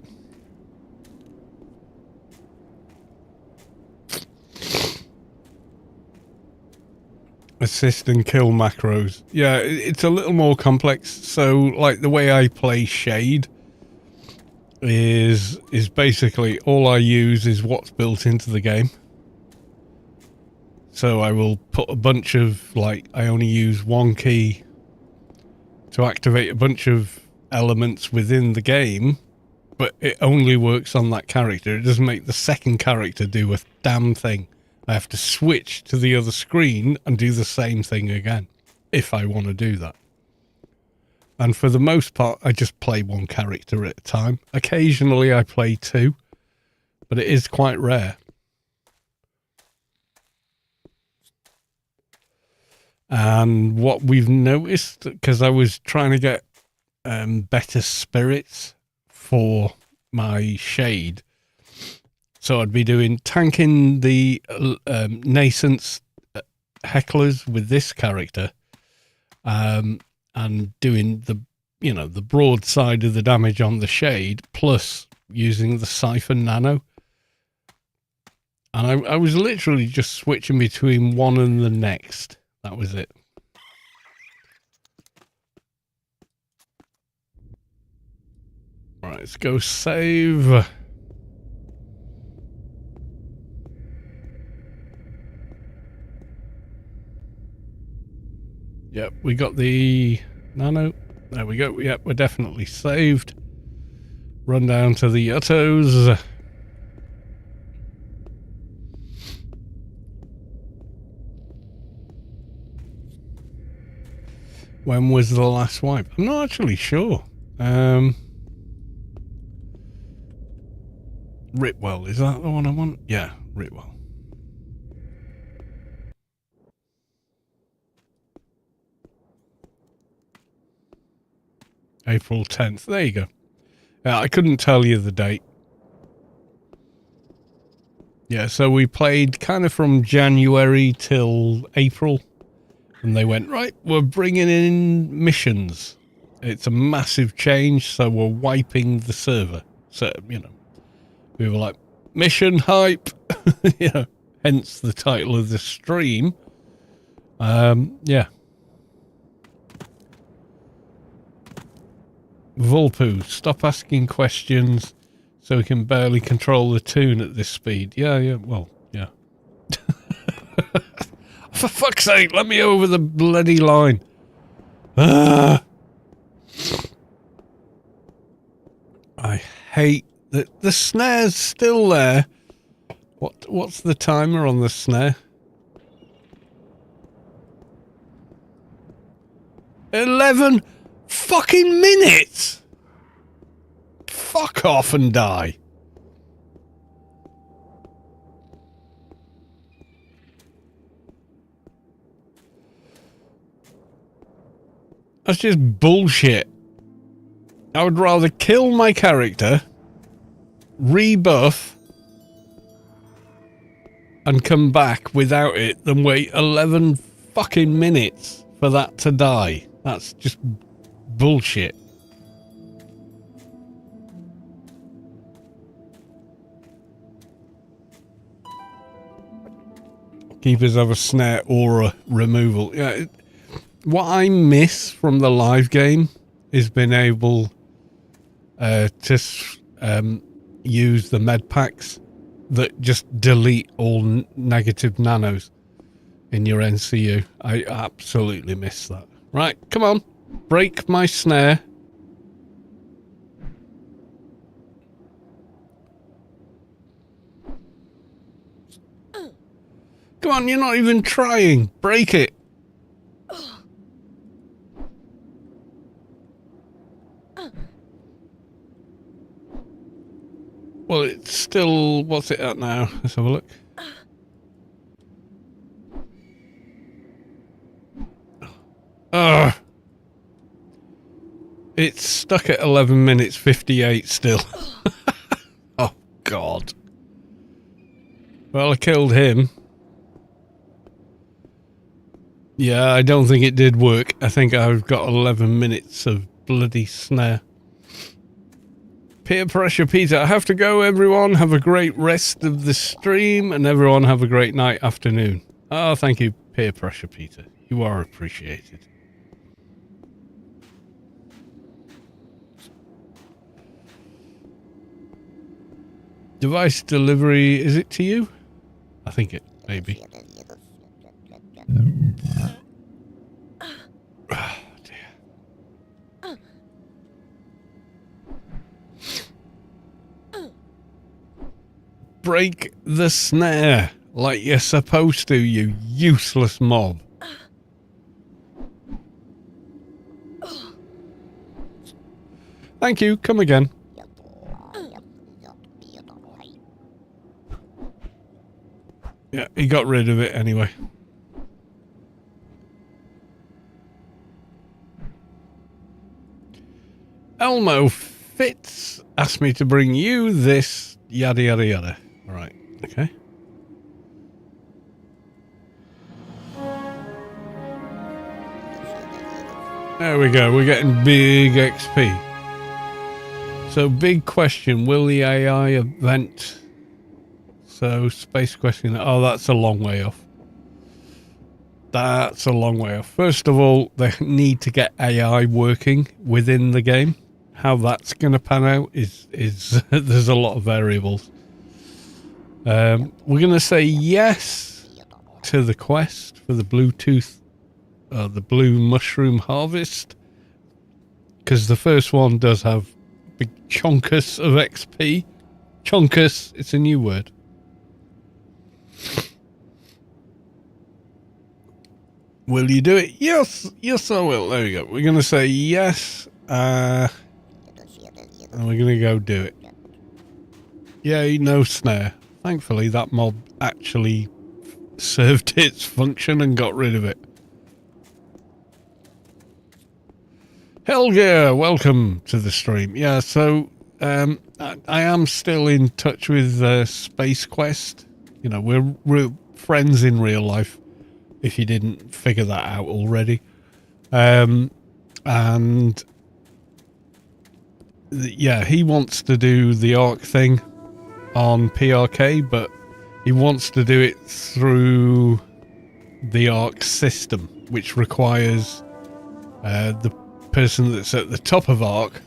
Assist and kill macros. Yeah, it's a little more complex. So, like, the way I play Shade is basically all I use is what's built into the game. So I will put a bunch of, like, I only use one key to activate a bunch of elements within the game, but it only works on that character. It doesn't make the second character do a damn thing. I have to switch to the other screen and do the same thing again, if I want to do that. And for the most part, I just play one character at a time. Occasionally I play 2, but it is quite rare. And what we've noticed, because I was trying to get better spirits for my Shade, so I'd be doing tanking the nascent hecklers with this character, and doing the, you know, the broad side of the damage on the Shade, plus using the Siphon Nano. And I was literally just switching between one and the next. That was it. All right, let's go save. Yep, we got the nano. There we go. Yep, we're definitely saved. Run down to the Uttos. When was the last wipe? I'm not actually sure. Ripwell, is that the one I want? Yeah, Ripwell. April 10th. There you go. I couldn't tell you the date. Yeah, so we played kind of from January till April. And they went, right, we're bringing in missions. It's a massive change, so we're wiping the server. So, you know, we were like, mission hype. You know, hence the title of the stream. Yeah. Vulpu, stop asking questions so we can barely control the tune at this speed. Yeah, well, yeah. For fuck's sake, let me over the bloody line. Ah! I hate that the snare's still there. What's the timer on the snare? 11 fucking minutes! Fuck off and die. That's just bullshit. I would rather kill my character, rebuff, and come back without it than wait 11 fucking minutes for that to die. That's just bullshit. Keepers have a snare aura removal. Yeah, what I miss from the live game is being able to use the med packs that just delete all negative nanos in your NCU. I absolutely miss that. Right, come on. Break my snare. Come on, you're not even trying. Break it. Well, it's still... What's it at now? Let's have a look. Ugh. It's stuck at 11 minutes 58 still. Oh, God. Well, I killed him. Yeah, I don't think it did work. I think I've got 11 minutes of bloody snare. Peer pressure Peter. I have to go, everyone. Have a great rest of the stream, and everyone have a great night, afternoon. Oh, thank you, Peer pressure Peter. You are appreciated. Device delivery, is it to you? I think it may be. Oh, dear. Break the snare like you're supposed to, you useless mob. Thank you, come again. Yeah, he got rid of it anyway. Elmo Fitz asked me to bring you this yada yada yada. Alright, okay. There we go, we're getting big XP. So big question, will the AI event... So, space question. Oh, that's a long way off. That's a long way off. First of all, they need to get AI working within the game. How that's going to pan out is there's a lot of variables. We're going to say yes to the quest for the Bluetooth, the blue mushroom harvest, because the first one does have big chunkus of XP. Chunkus, it's a new word. Will you do it? Yes, yes I will. There we go. We're going to say yes, and we're going to go do it. Yay, no snare. Thankfully, that mob actually served its function and got rid of it. Helga, welcome to the stream. Yeah, so I am still in touch with Space Quest. You know, we're friends in real life, if you didn't figure that out already. Yeah, he wants to do the ARC thing on PRK, but he wants to do it through the ARC system, which requires the person that's at the top of Ark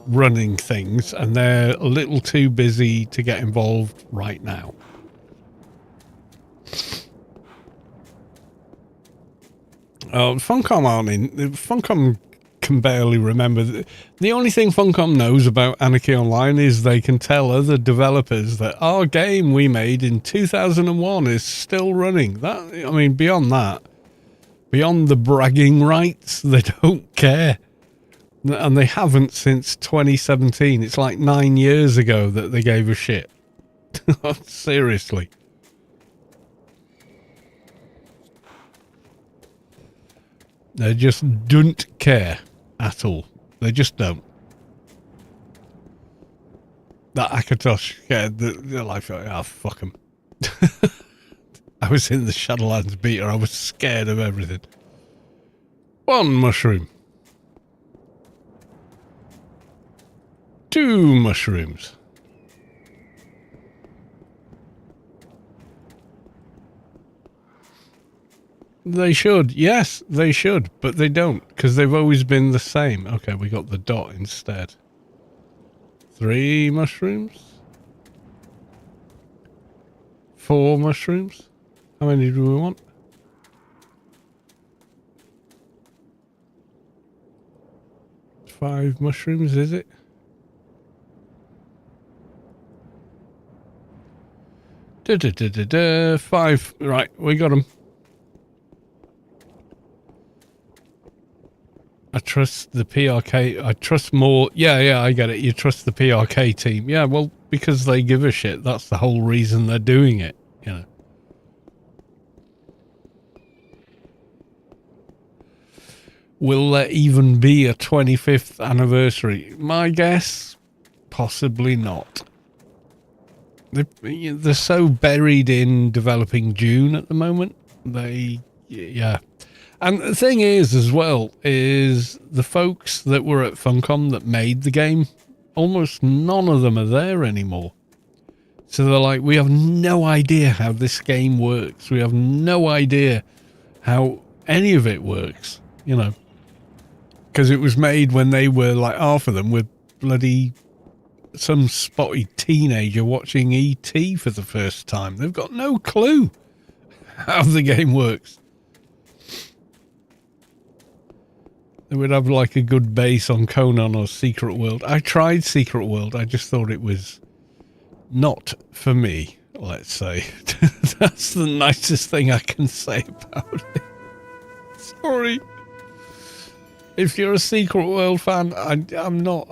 running things, and they're a little too busy to get involved right now. Funcom aren't in. Funcom can barely remember. The only thing Funcom knows about Anarchy Online is they can tell other developers that our game we made in 2001 is still running. That, I mean, beyond that, beyond the bragging rights, they don't care. And they haven't since 2017. It's like 9 years ago that they gave a shit. Seriously. They just don't care at all. They just don't. That Akatosh, yeah, they're like, oh, fuck them. I was in the Shadowlands beta. I was scared of everything. 1 mushroom. 2 mushrooms. They should. Yes, they should. But they don't, because they've always been the same. Okay, we got the dot instead. 3 mushrooms. 4 mushrooms. How many do we want? 5 mushrooms, is it? Da-da-da-da-da. 5. Right, we got them. I trust the PRK. I trust more. Yeah, I get it. You trust the PRK team. Yeah, well, because they give a shit. That's the whole reason they're doing it, you know. Will there even be a 25th anniversary? My guess, possibly not. They're so buried in developing June at the moment. Yeah. And the thing is, as well, is the folks that were at Funcom that made the game, almost none of them are there anymore. So they're like, we have no idea how this game works. We have no idea how any of it works, you know. Because it was made when they were, like, half of them were bloody some spotty teenager watching E.T. for the first time. They've got no clue how the game works. They would have like a good base on Conan or Secret World. I tried Secret World. I just thought it was not for me, let's say. That's the nicest thing I can say about it. Sorry. If you're a Secret World fan, I'm not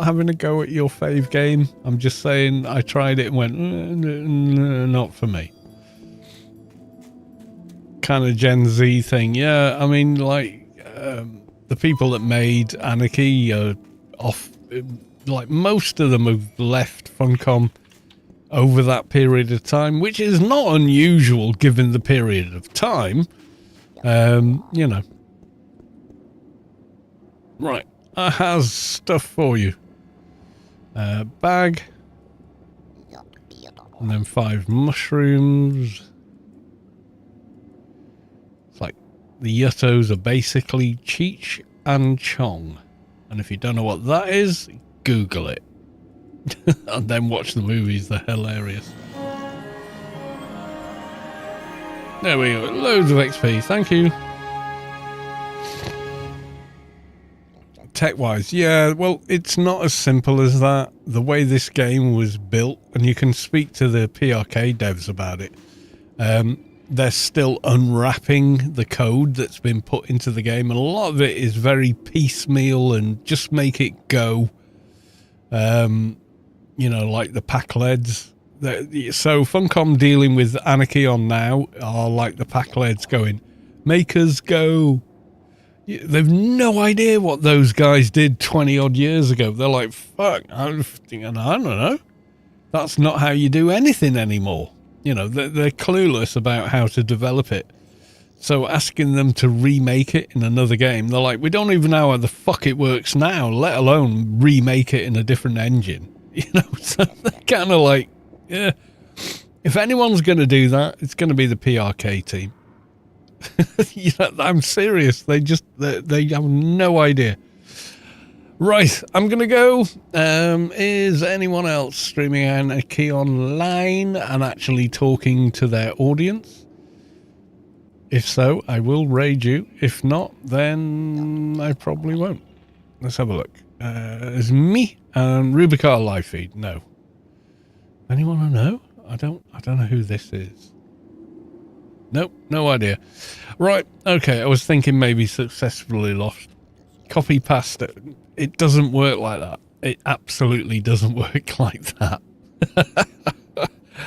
having a go at your fave game. I'm just saying I tried it and went, not for me. Kind of Gen Z thing. Yeah, I mean, like, the people that made Anarchy are off, like most of them have left Funcom over that period of time, which is not unusual given the period of time. You know. Right, I has stuff for you. Bag. And then 5 mushrooms. It's like the Yuttos are basically Cheech and Chong. And if you don't know what that is, Google it. And then watch the movies, they're hilarious. There we go, loads of XP, thank you. Tech-wise, yeah, well, it's not as simple as that. The way this game was built, and you can speak to the PRK devs about it, they're still unwrapping the code that's been put into the game, and a lot of it is very piecemeal and just make it go. You know, like the pack leads. So Funcom dealing with Anarchy on now are like the pack leads going, make us go. They've no idea what those guys did 20 odd years ago. They're like, fuck, I don't know. That's not how you do anything anymore. You know, they're clueless about how to develop it. So asking them to remake it in another game, they're like, we don't even know how the fuck it works now, let alone remake it in a different engine. You know, so they're kind of like, yeah. If anyone's going to do that, it's going to be the PRK team. I'm serious. They have no idea. Right, I'm going to go. Is anyone else streaming Anarchy online and actually talking to their audience? If so, I will raid you. If not, then I probably won't. Let's have a look. It's me and Rubi-ka live feed. No. Anyone know? I don't know who this is. Nope, no idea. Right, okay, I was thinking maybe successfully lost. Copy pasta. It doesn't work like that. It absolutely doesn't work like that.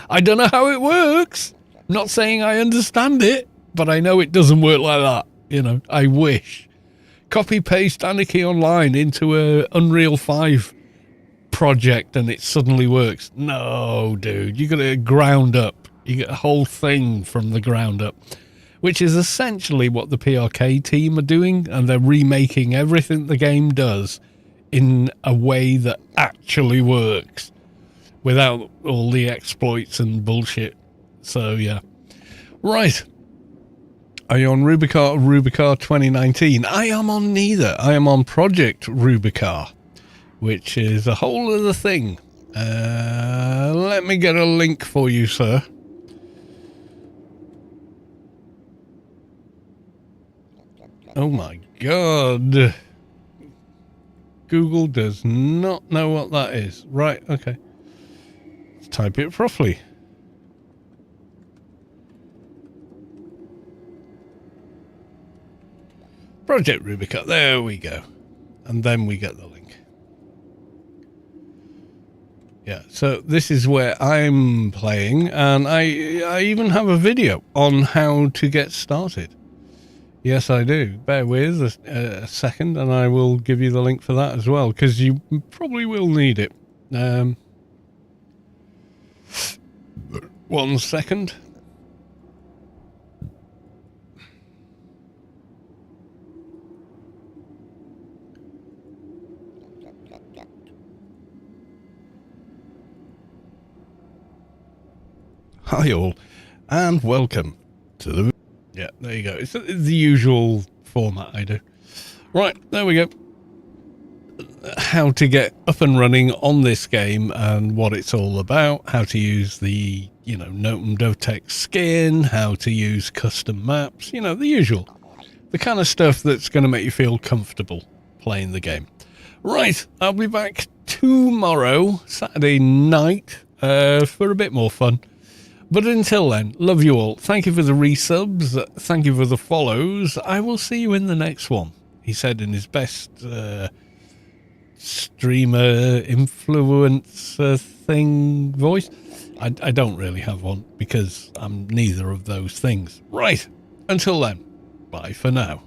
I don't know how it works. I'm not saying I understand it, but I know it doesn't work like that. You know, I wish. Copy paste Anarchy Online into a Unreal 5 project and it suddenly works. No, dude, you got it ground up. You get a whole thing from the ground up, which is essentially what the PRK team are doing, and they're remaking everything the game does in a way that actually works without all the exploits and bullshit. So yeah. Right. Are you on Rubi-ka or Rubi-ka 2019? I am on neither. I am on Project Rubi-ka, which is a whole other thing. Let me get a link for you, sir. Oh my god. Google does not know what that is. Right, okay. Let's type it properly. Project Rubi-ka. There we go. And then we get the link. Yeah, so this is where I'm playing, and I even have a video on how to get started. Yes, I do. Bear with a second, and I will give you the link for that as well, because you probably will need it. 1 second. Hi all, and welcome to the... Yeah, there you go. It's the usual format I do. Right, there we go. How to get up and running on this game and what it's all about. How to use the, Notem Dotec skin. How to use custom maps. You know, the usual. The kind of stuff that's going to make you feel comfortable playing the game. Right, I'll be back tomorrow, Saturday night, for a bit more fun. But until then, love you all. Thank you for the resubs. Thank you for the follows. I will see you in the next one. He said in his best streamer influencer thing voice. I don't really have one because I'm neither of those things. Right. Until then, bye for now.